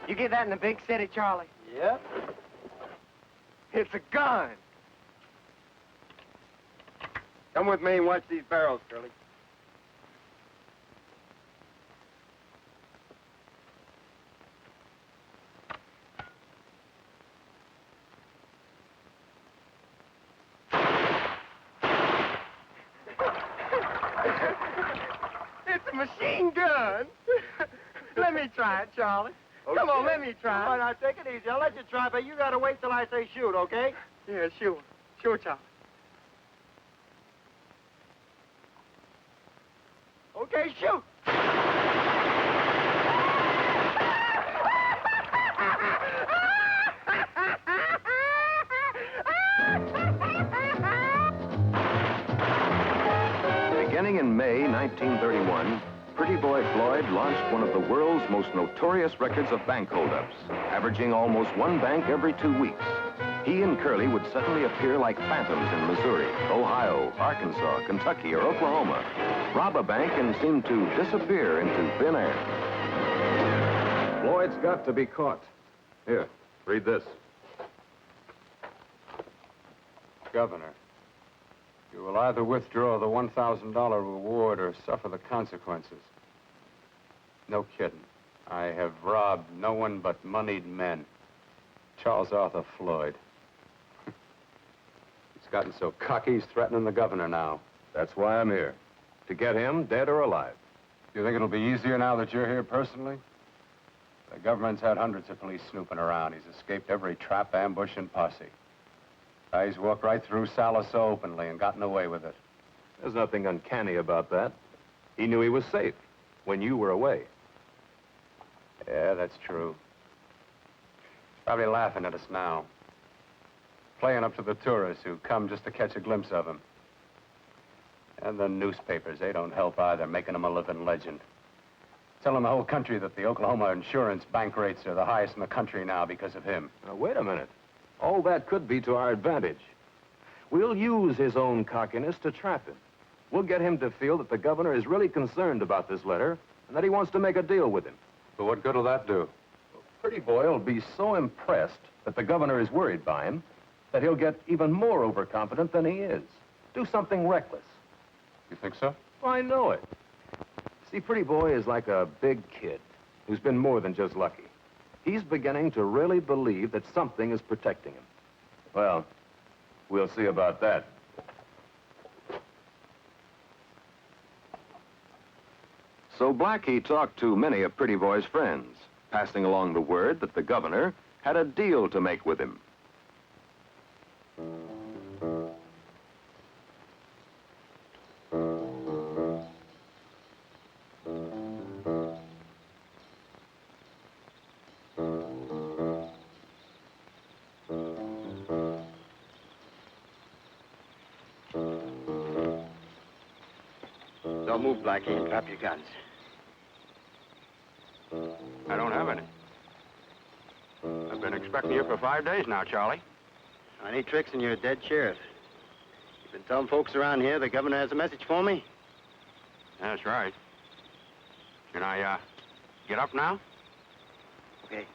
You get that in the big city, Charlie? Yep. It's a gun. Come with me and watch these barrels, Curly. It's a machine gun. Let me try it, Charlie. Okay. Come on, let me try. All right, now take it easy. I'll let you try, but you gotta wait till I say shoot, okay? Yeah, sure. Sure, Charlie. Okay, shoot. Beginning in May 1931, Pretty Boy Floyd launched one of the world's most notorious records of bank holdups, averaging almost one bank every 2 weeks. He and Curly would suddenly appear like phantoms in Missouri, Ohio, Arkansas, Kentucky, or Oklahoma, rob a bank and seem to disappear into thin air. Floyd's got to be caught. Here, read this. Governor, you will either withdraw the $1,000 reward or suffer the consequences. No kidding. I have robbed no one but moneyed men. Charles Arthur Floyd. He's gotten so cocky, he's threatening the governor now. That's why I'm here. To get him, dead or alive. You think it'll be easier now that you're here personally? The government's had hundreds of police snooping around. He's escaped every trap, ambush, and posse. He's walked right through Salas so openly and gotten away with it. There's nothing uncanny about that. He knew he was safe when you were away. Yeah, that's true. He's probably laughing at us now. Playing up to the tourists who come just to catch a glimpse of him. And the newspapers, they don't help either, making him a living legend. Telling the whole country that the Oklahoma insurance bank rates are the highest in the country now because of him. Now, wait a minute. All that could be to our advantage. We'll use his own cockiness to trap him. We'll get him to feel that the governor is really concerned about this letter and that he wants to make a deal with him. But what good will that do? Well, Pretty Boy will be so impressed that the governor is worried by him that he'll get even more overconfident than he is. Do something reckless. You think so? Well, I know it. See, Pretty Boy is like a big kid who's been more than just lucky. He's beginning to really believe that something is protecting him. Well, we'll see about that. So Blackie talked to many of Pretty Boy's friends, passing along the word that the governor had a deal to make with him. Don't move, Blackie, and drop your guns. I don't have any. I've been expecting you for 5 days now, Charlie. Any tricks and you're a dead sheriff. You've been telling folks around here the governor has a message for me? That's right. Can I, get up now? Okay.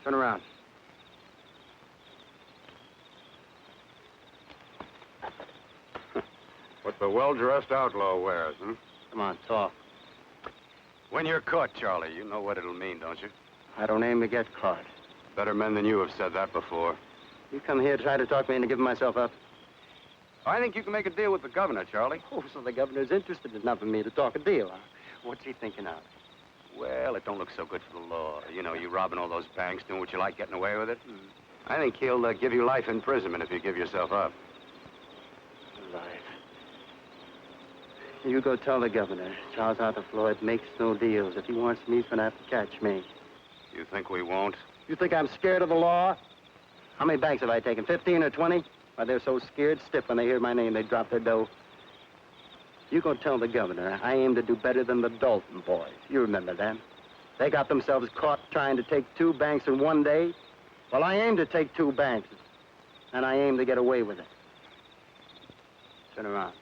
Turn around. What the well-dressed outlaw wears, huh? Come on, talk. When you're caught, Charlie, you know what it'll mean, don't you? I don't aim to get caught. Better men than you have said that before. You come here to try to talk me into giving myself up? I think you can make a deal with the governor, Charlie. Oh, so the governor's interested enough in me to talk a deal, huh? What's he thinking of? Well, it don't look so good for the law. You know, you robbing all those banks, doing what you like, getting away with it. I think he'll give you life imprisonment if you give yourself up. Life. You go tell the governor. Charles Arthur Floyd makes no deals. If he wants me, he's gonna have to catch me. You think we won't? You think I'm scared of the law? How many banks have I taken, 15 or 20? Why, they're so scared stiff when they hear my name, they drop their dough. You go tell the governor I aim to do better than the Dalton boys. You remember them. They got themselves caught trying to take 2 banks in one day. Well, I aim to take 2 banks, and I aim to get away with it. Turn around.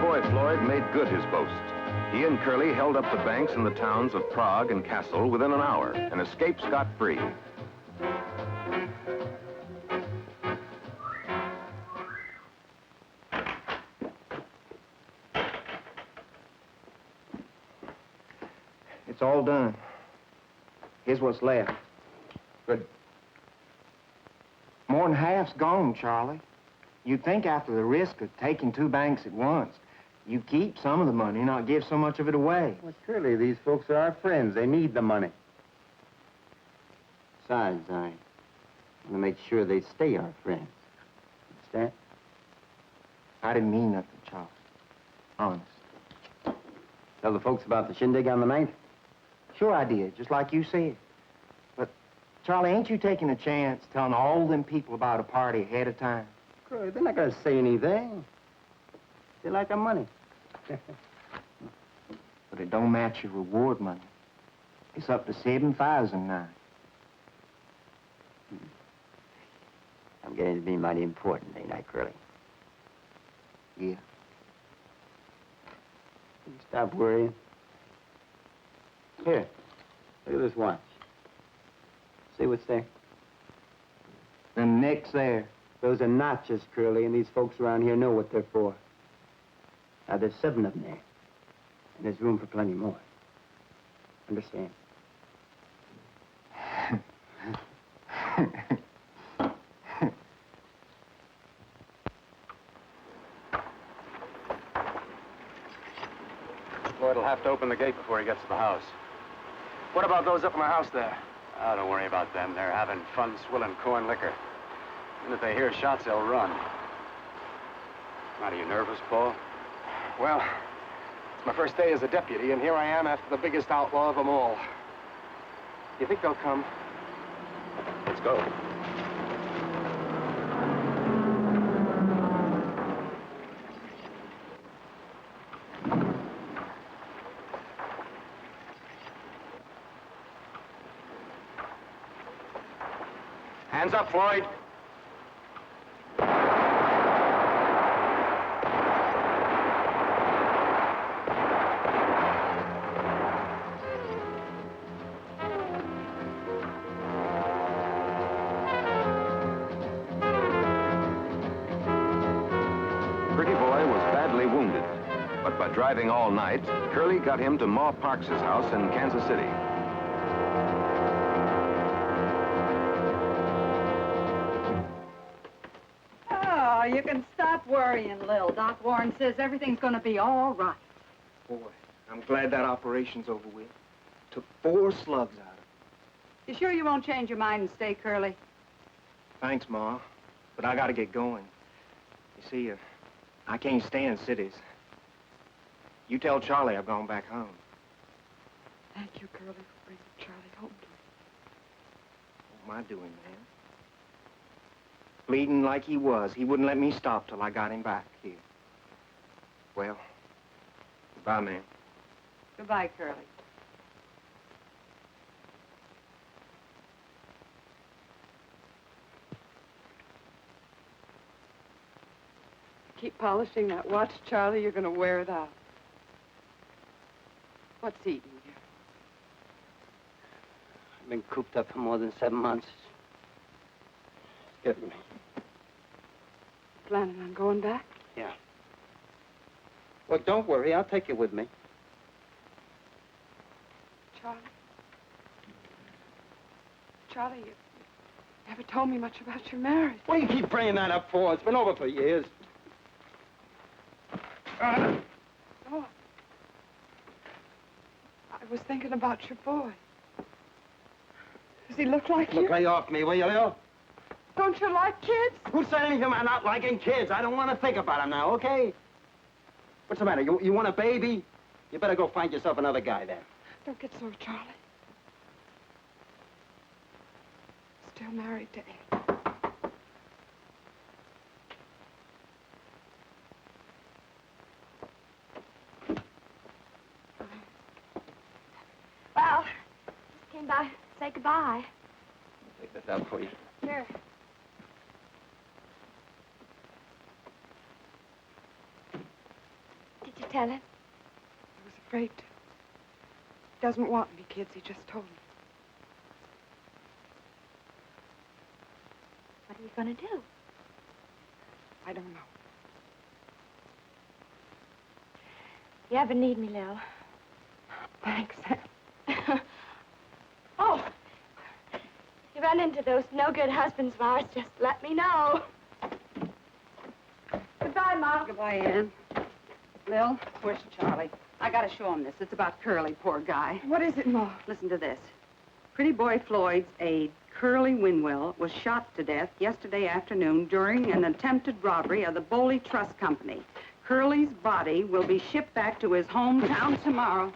Boy Floyd made good his boast. He and Curly held up the banks in the towns of Prague and Kassel within an hour and escaped scot-free. It's all done. Here's what's left. Good. More than half's gone, Charlie. You'd think after the risk of taking 2 banks at once, you keep some of the money, not give so much of it away. Well, surely these folks are our friends. They need the money. Besides, I want to make sure they stay our friends. Understand? I didn't mean nothing, Charlie. Honest. Tell the folks about the shindig on the 9th? Sure I did, just like you said. But, Charlie, ain't you taking a chance telling all them people about a party ahead of time? Good. They're not going to say anything. They like our money. But it don't match your reward money. It's up to 7,000 now. I'm getting to be mighty important, ain't I, Curly? Yeah. Stop worrying. Here, look at this watch. See what's there? Them nicks there. Those are notches, Curly, and these folks around here know what they're for. Now, there's 7 of them there, and there's room for plenty more. Understand? Floyd will have to open the gate before he gets to the house. What about those up in the house there? Oh, don't worry about them. They're having fun swilling corn liquor. And if they hear shots, they'll run. Are you nervous, Paul? Well, it's my first day as a deputy, and here I am after the biggest outlaw of them all. You think they'll come? Let's go. Hands up, Floyd. Pretty Boy was badly wounded, but by driving all night, Curly got him to Ma Parks' house in Kansas City. Oh, you can stop worrying, Lil. Doc Warren says everything's going to be all right. Boy, I'm glad that operation's over with. Took 4 slugs out of it. You sure you won't change your mind and stay, Curly? Thanks, Ma, but I gotta get going. You see, I can't stay in cities. You tell Charlie I've gone back home. Thank you, Curly, for bringing Charlie home to me. What am I doing, man? Bleeding like he was. He wouldn't let me stop till I got him back here. Well, goodbye, man. Goodbye, Curly. Keep polishing that watch, Charlie. You're going to wear it out. What's eating you? I've been cooped up for more than 7 months. It's getting me. Planning on going back? Yeah. Well, don't worry. I'll take you with me. Charlie? Charlie, you never told me much about your marriage. What do you keep bringing that up for? It's been over for years. Oh. I was thinking about your boy. Does he look like you? Look right off me, will you, Lil? Don't you like kids? Who said anything about not liking kids? I don't want to think about them now, okay? What's the matter? You want a baby? You better go find yourself another guy then. Don't get sore, Charlie. Still married to Ed. Well, just came by to say goodbye. Take this out for you. Here. Did you tell him? I was afraid to. He doesn't want any kids, he just told me. What are you going to do? I don't know. You ever need me, Lil? Thanks. Oh! You run into those no-good husbands of ours, just let me know. Goodbye, Ma. Goodbye, Ann. Lil, where's Charlie? I gotta show him this. It's about Curly, poor guy. What is it, Ma? Listen to this. Pretty Boy Floyd's aide, Curly Winwell, was shot to death yesterday afternoon during an attempted robbery of the Boley Trust Company. Curly's body will be shipped back to his hometown tomorrow.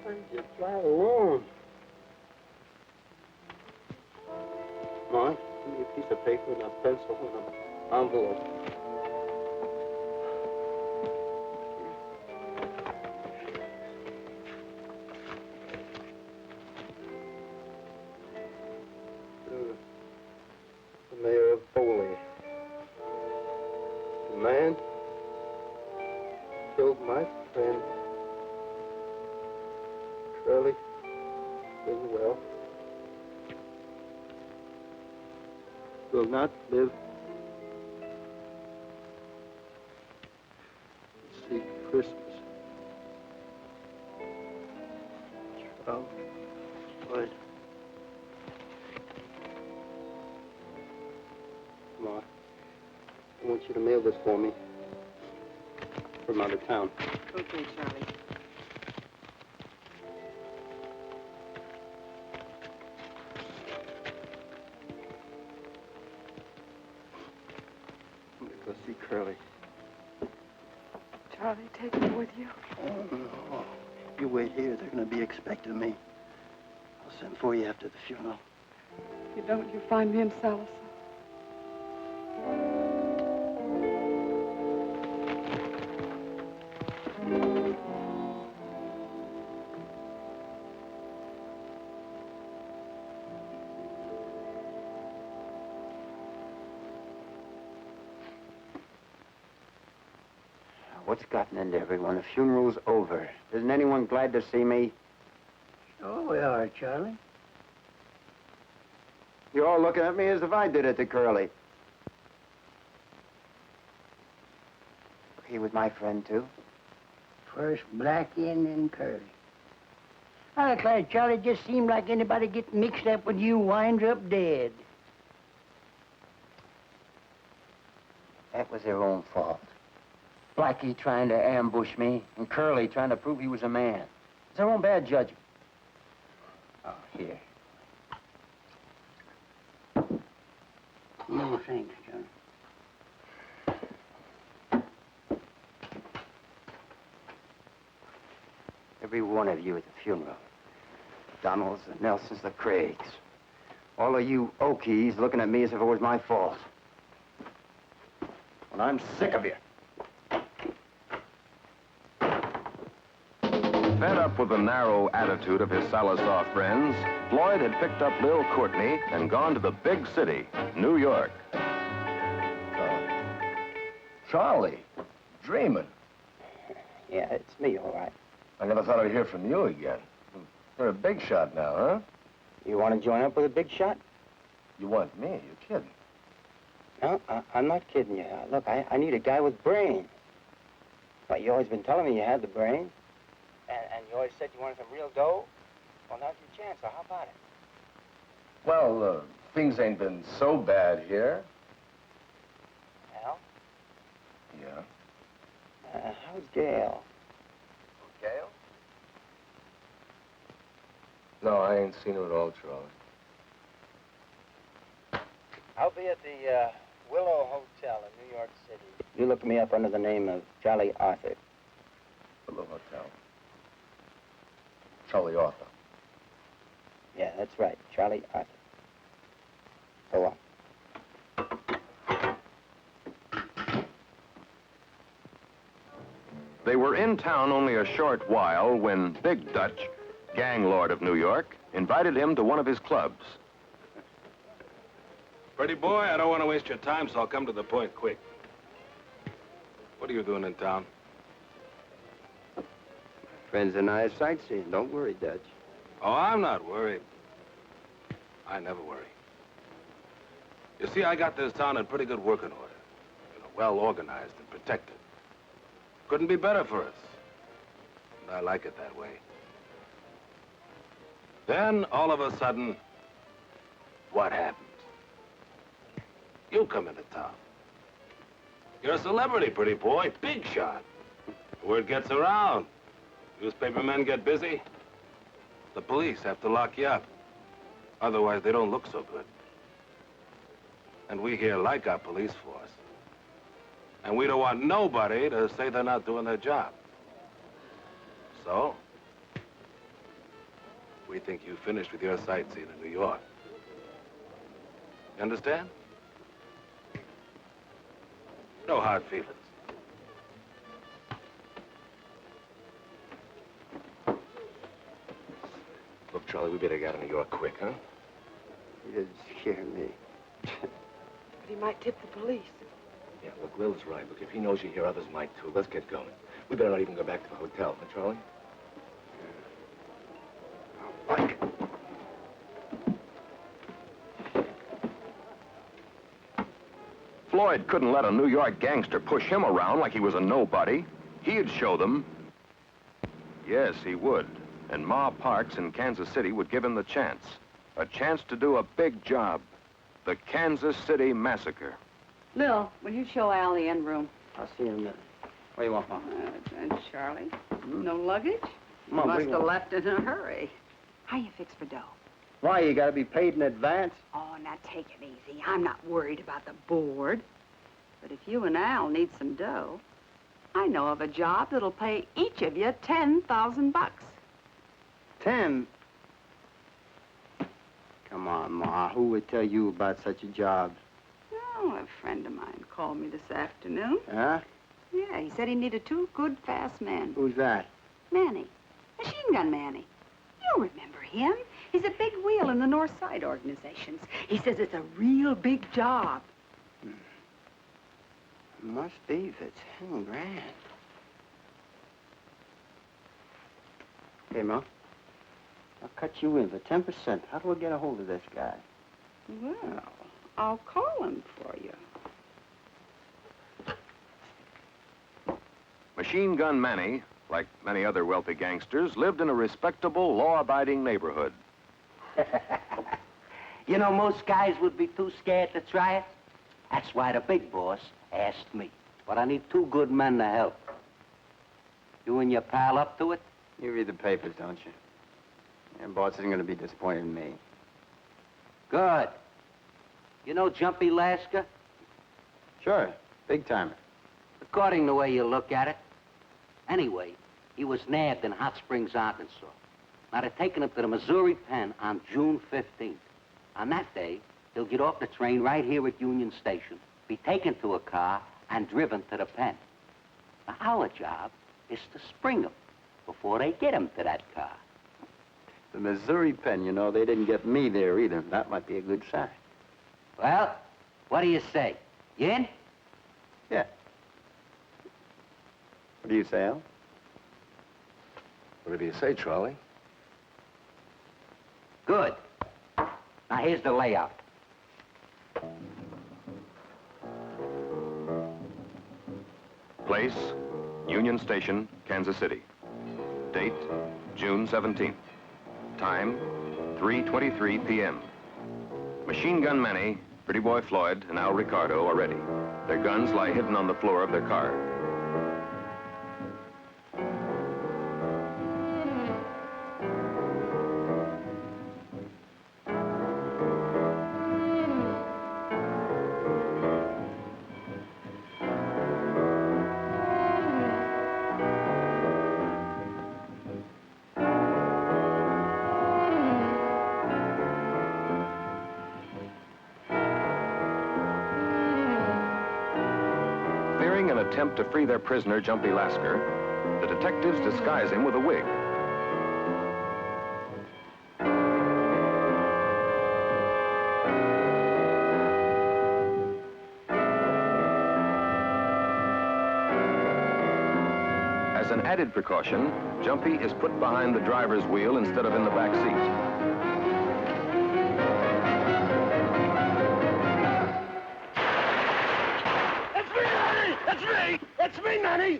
I'm just right alone. Ma, give me a piece of paper and a pencil and an envelope. The mayor of Foley. The man killed my friend. Curly is well. Will not live to see Christmas. Charles Floyd. Ma, I want you to mail this for me from out of town. Okay, Charlie. I'm gonna go see Curly. Charlie, take him with you. Oh, no. You wait here. They're gonna be expecting me. I'll send for you after the funeral. If you don't, you find me in Sallisaw. What's gotten into everyone? The funeral's over. Isn't anyone glad to see me? Oh, we are, Charlie. You're all looking at me as if I did it to Curly. He was my friend, too. First Blackie and then Curly. I declare, Charlie, it just seemed like anybody gets mixed up with you winds up dead. That was their own fault. Blackie trying to ambush me, and Curly trying to prove he was a man. It's their own bad judgment. Oh, here. No, thanks, Charlie. Every one of you at the funeral. Donalds, the Nelsons, the Craigs. All of you Okies looking at me as if it was my fault. And I'm sick of you. Fed up with the narrow attitude of his Sallisaw friends, Floyd had picked up Lil Courtney and gone to the big city, New York. Charlie, dreaming. Yeah, it's me, all right. I never thought I'd hear from you again. You're a big shot now, huh? You want to join up with a big shot? You want me? You're kidding. No, I'm not kidding you. Look, I need a guy with brains. Well, you always been telling me you had the brains. And you always said you wanted some real dough. Well, now's your chance, so how about it? Well, things ain't been so bad here. Al? Yeah. How's Gail? Gail? No, I ain't seen her at all, Charlie. I'll be at the Willow Hotel in New York City. You look me up under the name of Charlie Arthur. Willow Hotel. Charlie Arthur. Yeah, that's right, Charlie Arthur. Go on. They were in town only a short while when Big Dutch, gang lord of New York, invited him to one of his clubs. Pretty boy, I don't want to waste your time, so I'll come to the point quick. What are you doing in town? Friends and I are sightseeing. Don't worry, Dutch. Oh, I'm not worried. I never worry. You see, I got this town in pretty good working order. You know, well organized and protected. Couldn't be better for us. And I like it that way. Then, all of a sudden, what happened? you come into town. You're a celebrity, pretty boy, big shot. Word gets around. Newspaper men get busy. The police have to lock you up. Otherwise, they don't look so good. And we here like our police force. And we don't want nobody to say they're not doing their job. So, we think you finished with your sightseeing in New York. You understand? No hard feelings. Look, Charlie, we better get out of New York quick, huh? You didn't scare me. But he might tip the police. Yeah, look, Lil's right. Look, if he knows you're here, others might too. Let's get going. We better not even go back to the hotel, huh, Charlie? Floyd couldn't let a New York gangster push him around like he was a nobody. He'd show them. Yes, he would. And Ma Parks in Kansas City would give him the chance. A chance to do a big job. The Kansas City Massacre. Lil, will you show Al the end room? I'll see you in a minute. What do you want, Mom? And Charlie, no luggage? Mom, what do Must you have want? left in a hurry. How you fix for dough? Why, you gotta be paid in advance? Oh, now take it easy. I'm not worried about the board. But if you and Al need some dough, I know of a job that'll pay each of you $10,000. 10? Come on, Ma. Who would tell you about such a job? Oh, a friend of mine called me this afternoon. Huh? Yeah, he said he needed 2 good, fast men. Who's that? Manny. Machine Gun Manny. You remember him. He's a big wheel in the North Side organizations. He says it's a real big job. Must be if it's 10 grand. Hey, Ma. I'll cut you in for 10%. How do I get a hold of this guy? Well, I'll call him for you. Machine Gun Manny, like many other wealthy gangsters, lived in a respectable, law-abiding neighborhood. You know, most guys would be too scared to try it. That's why the big boss asked me. But I need 2 good men to help. You and your pal up to it? You read the papers, don't you? Your boss isn't going to be disappointed in me. Good. You know Jumpy Lasker? Sure. Big timer. According to the way you look at it. Anyway, he was nabbed in Hot Springs, Arkansas. Now, they're taking him to the Missouri pen on June 15th. On that day, he'll get off the train right here at Union Station, be taken to a car, and driven to the pen. Now, our job is to spring him before they get him to that car. The Missouri pen, you know, they didn't get me there either. That might be a good sign. Well, what do you say? You in? Yeah. What do you say, Al? Whatever you say, Charlie. Good. Now, here's the layout. Place, Union Station, Kansas City. Date, June 17th. Time, 3:23 p.m. Machine Gun Manny, Pretty Boy Floyd, and Al Ricardo are ready. Their guns lie hidden on the floor of their car. Fearing an attempt to free their prisoner, Jumpy Lasker, the detectives disguise him with a wig. As an added precaution, Jumpy is put behind the driver's wheel instead of in the back seat. It's me, Manny!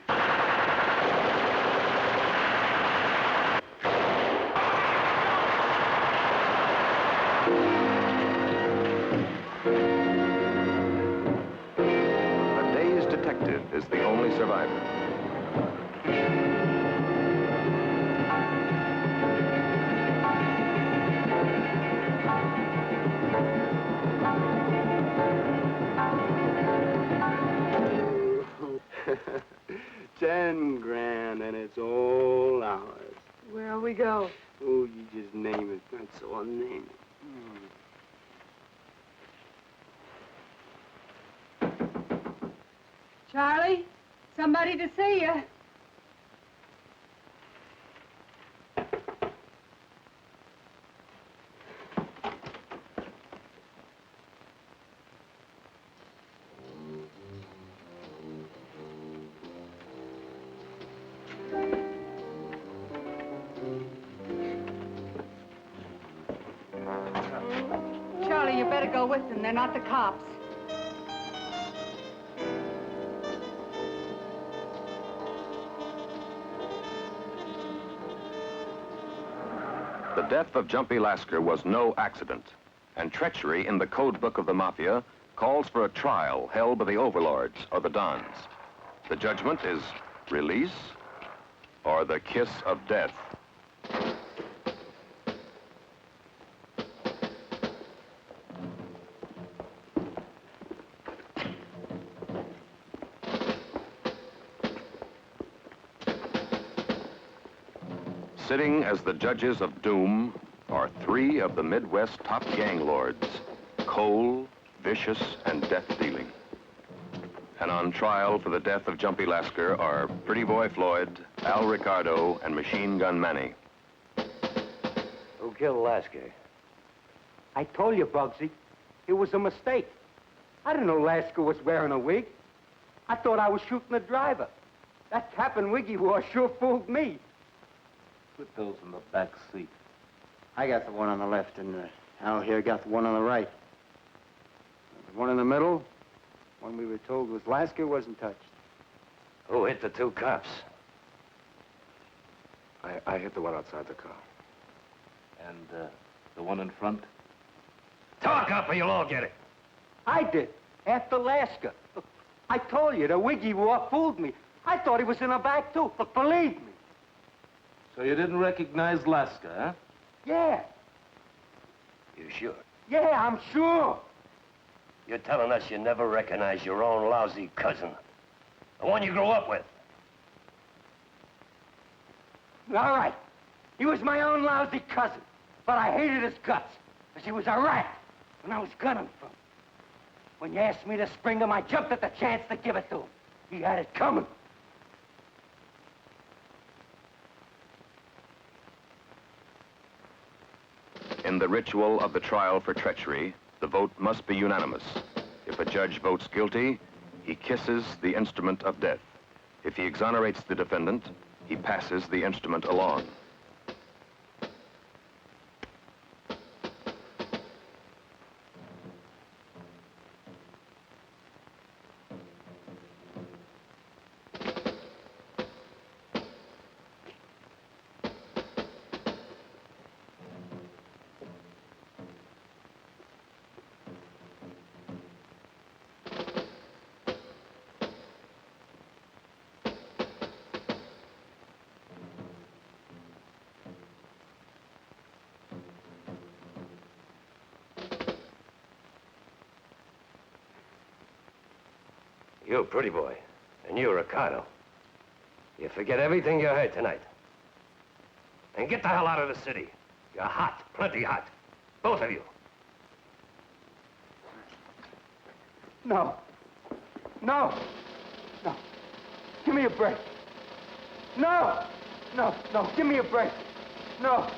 survivor. $10,000, and it's all ours. Where'll we go? Oh, you just name it. That's all, name it. Charlie, somebody to see you. Charlie, you better go with them. They're not the cops. The death of Jumpy Lasker was no accident, and treachery in the code book of the Mafia calls for a trial held by the overlords or the Dons. The judgment is release or the kiss of death. Sitting as the judges of doom are three of the Midwest top gang lords, cold, vicious, and death-dealing. And on trial for the death of Jumpy Lasker are Pretty Boy Floyd, Al Ricardo, and Machine Gun Manny. Who killed Lasker? I told you, Bugsy, it was a mistake. I didn't know Lasker was wearing a wig. I thought I was shooting the driver. That cap and wig he wore sure fooled me. Put those in the back seat. I got the one on the left, and Al here got the one on the right. The one in the middle, one we were told was Lasker, wasn't touched. Who hit the two cops? I hit the one outside the car. And the one in front? Talk up or you'll all get it. I did, after Lasker. Look, I told you, the wig he wore fooled me. I thought he was in the back, too, but believe me. So you didn't recognize Lasker, huh? Yeah. You sure? Yeah, I'm sure. You're telling us you never recognized your own lousy cousin. The one you grew up with. All right. He was my own lousy cousin, but I hated his guts, because he was a rat, and I was gunning for him. When you asked me to spring him, I jumped at the chance to give it to him. He had it coming. In the ritual of the trial for treachery, the vote must be unanimous. If a judge votes guilty, he kisses the instrument of death. If he exonerates the defendant, he passes the instrument along. You're a pretty boy, and you're Ricardo. You forget everything you heard tonight. And get the hell out of the city. You're hot, plenty hot. Both of you. No. No. No. Give me a break. No. No, no, give me a break. No.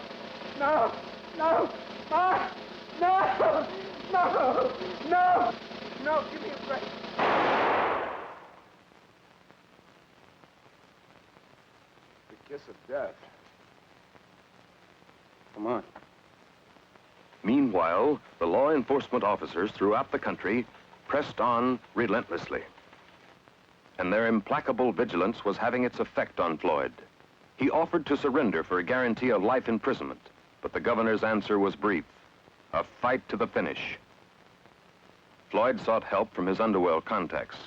No. No. Ah. No. No. No. No, give me a break. The kiss of death. Come on. Meanwhile, the law enforcement officers throughout the country pressed on relentlessly. And their implacable vigilance was having its effect on Floyd. He offered to surrender for a guarantee of life imprisonment, but the governor's answer was brief: a fight to the finish. Floyd sought help from his underworld contacts.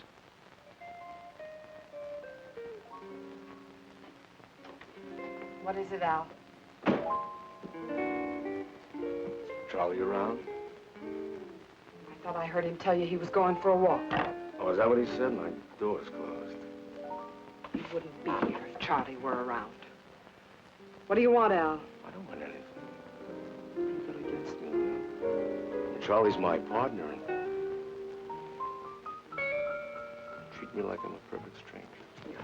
What is it, Al? Charlie around? I thought I heard him tell you he was going for a walk. Oh, is that what he said? My door's closed. He wouldn't be here if Charlie were around. What do you want, Al? I don't want anything. What you got against me, man? Charlie's my partner, and treat me like I'm a perfect stranger. Your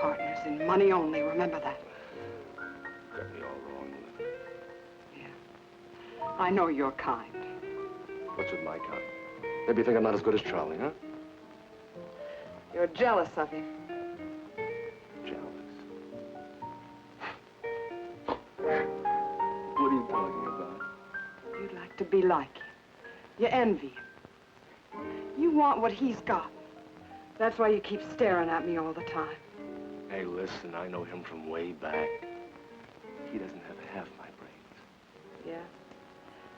partner's in money only, remember that. Got me all wrong with it. Yeah. I know you're kind. What's with my kind? Maybe you think I'm not as good as Charlie, huh? You're jealous of him. What are you talking about? You'd like to be like him. You envy him. You want what he's got. That's why you keep staring at me all the time. Hey, listen, I know him from way back. He doesn't have half my brains. Yeah?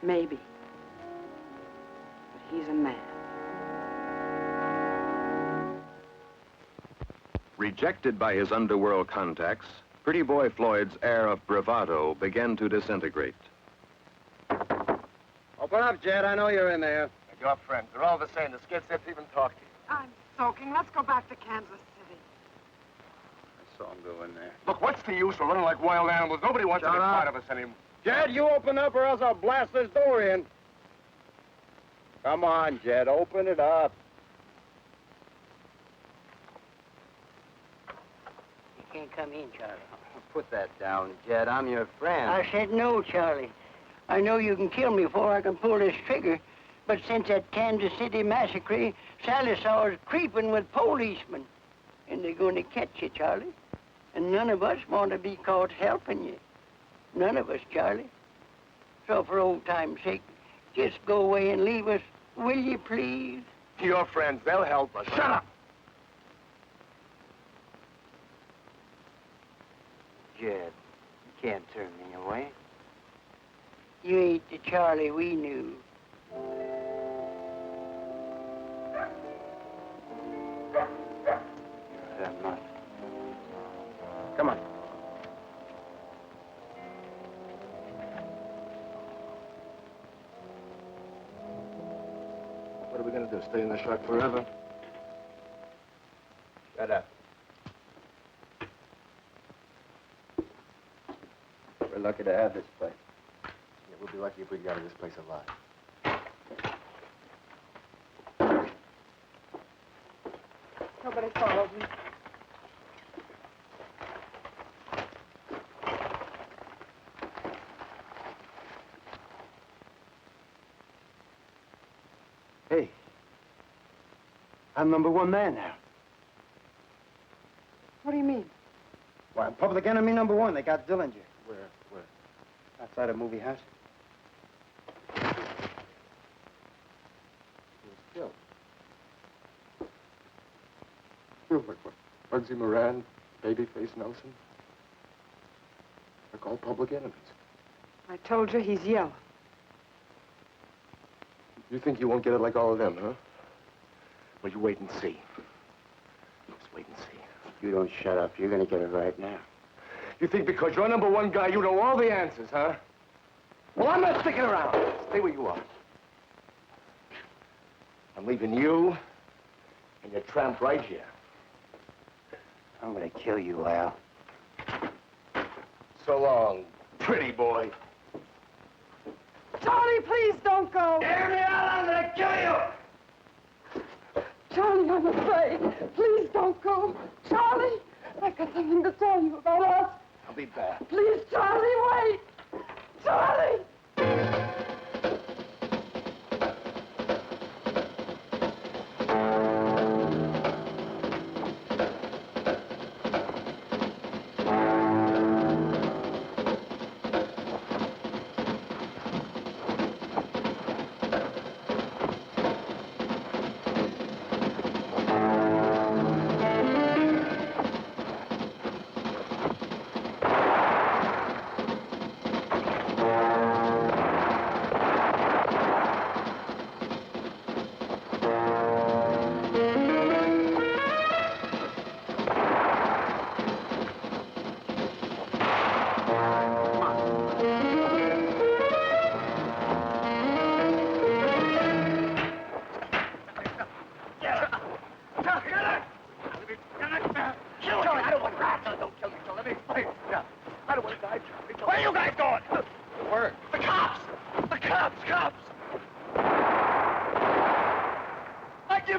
Maybe. But he's a man. Rejected by his underworld contacts, Pretty Boy Floyd's air of bravado began to disintegrate. Open up, Jed. I know you're in there. Your friends, they're all the same. The skid steps even talk to you. I'm soaking. Let's go back to Kansas City. I saw him go in there. Look, what's the use? We're running like wild animals. Nobody wants Shut any up. part of us anymore. Jed, you open up or else I'll blast this door in. Come on, Jed. Open it up. You can't come in, Charlie. Put that down, Jed. I'm your friend. I said no, Charlie. I know you can kill me before I can pull this trigger, but since that Kansas City massacre, Sally saw us creeping with policemen. And they're going to catch you, Charlie. And none of us want to be caught helping you. None of us, Charlie. So for old time's sake, just go away and leave us, will you please? Your friends, they'll help us. Shut up! Jed, you can't turn me away. You ain't the Charlie we knew. That much. Come on. What are we going to do, stay in the shack forever? Shut up. We're lucky to have this place. Yeah, we'll be lucky if we get out of this place alive. Nobody followed me. Hey, I'm #1 man now. What do you mean? Why, I'm public enemy #1. They got Dillinger. Where? Outside a movie house. He was killed. What? Bugsy Moran, Babyface Nelson? They're called public enemies. I told you he's yellow. You think you won't get it like all of them, huh? Well, you wait and see. Just wait and see. You don't shut up. You're going to get it right now. You think because you're #1 guy, you know all the answers, huh? Well, I'm not sticking around. Stay where you are. I'm leaving you and your tramp right here. I'm going to kill you, Al. So long, pretty boy. Charlie, please don't go. Hear me out, I'm gonna kill you! Charlie, I'm afraid. Please don't go. Charlie, I've got something to tell you about us. I'll be back. Please, Charlie, wait. Charlie!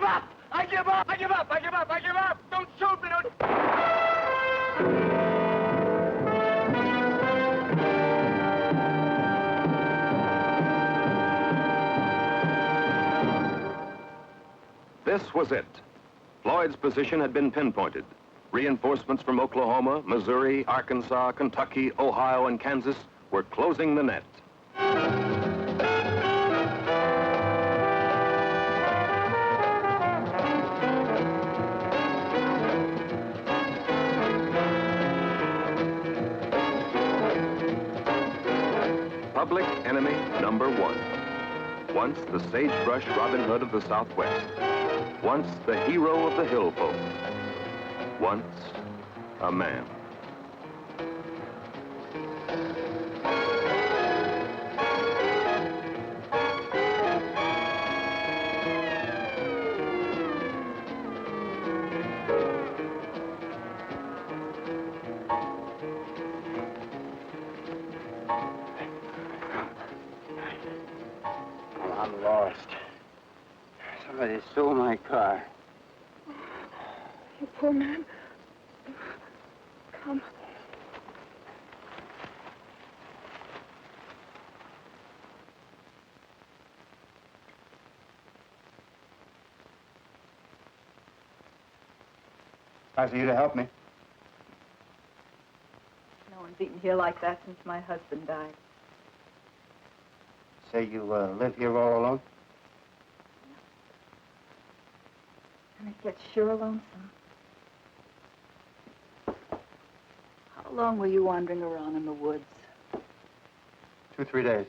up! I give up! I give up! I give up! I give up! Don't shoot me! Don't... This was it. Floyd's position had been pinpointed. Reinforcements from Oklahoma, Missouri, Arkansas, Kentucky, Ohio, and Kansas were closing the net. Public enemy number one. Once the sagebrush Robin Hood of the Southwest. Once the hero of the hill folk. Once a man. Oh, I'm lost. Somebody stole my car. You poor man. Come. Nice of you to help me. No one's eaten here like that since my husband died. Say you live here all alone? And it gets sure lonesome. How long were you wandering around in the woods? 2-3 days.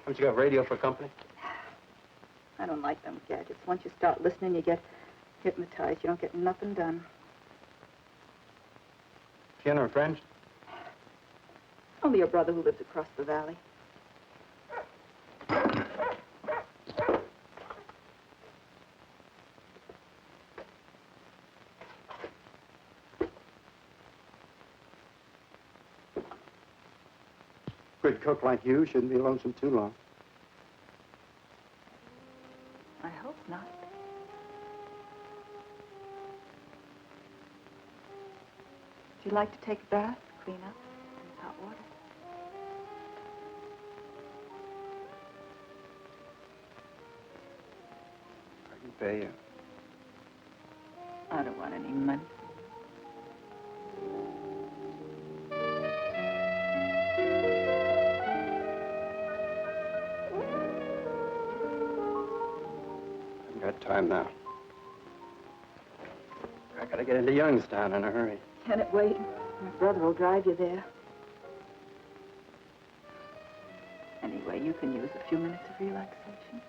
Haven't you got radio for company? I don't like them gadgets. Once you start listening, you get hypnotized. You don't get nothing done. Fiona and friends? Only your brother who lives across the valley. Good cook like you shouldn't be lonesome too long. I hope not. Would you like to take a bath, clean up, and hot water? I can pay you. I don't want any money. I've got time now. I gotta get into Youngstown in a hurry. Can it wait? My brother will drive you there. Anyway, you can use a few minutes of relaxation.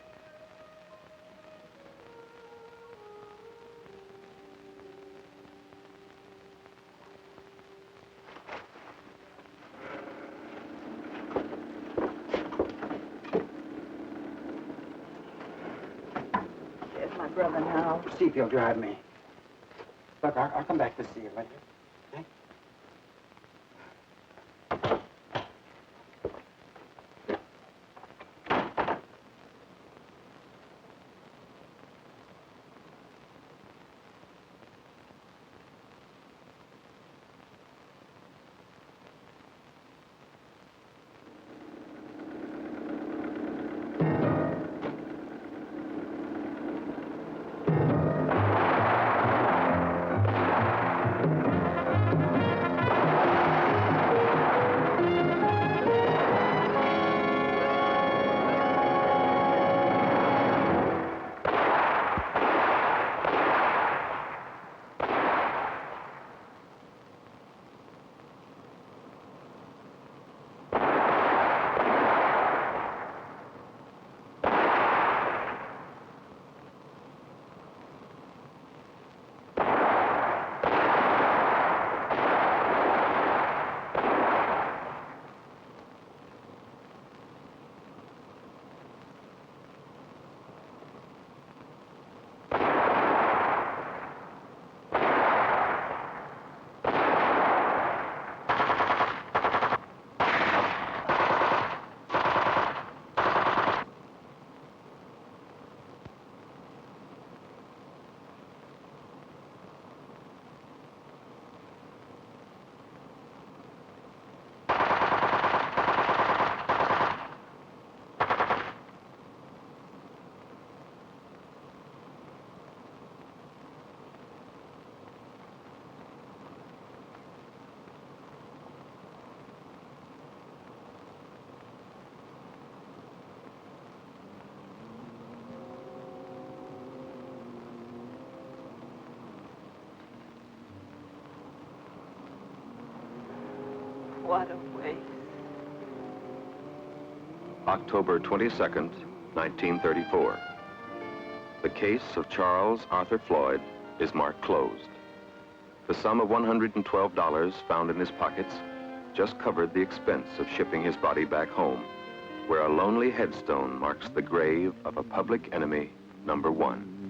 There's my brother now. See if he'll drive me. Look, I'll come back to see you later. Okay? What a waste. October 22nd, 1934. The case of Charles Arthur Floyd is marked closed. The sum of $112 found in his pockets just covered the expense of shipping his body back home, where a lonely headstone marks the grave of a public enemy #1.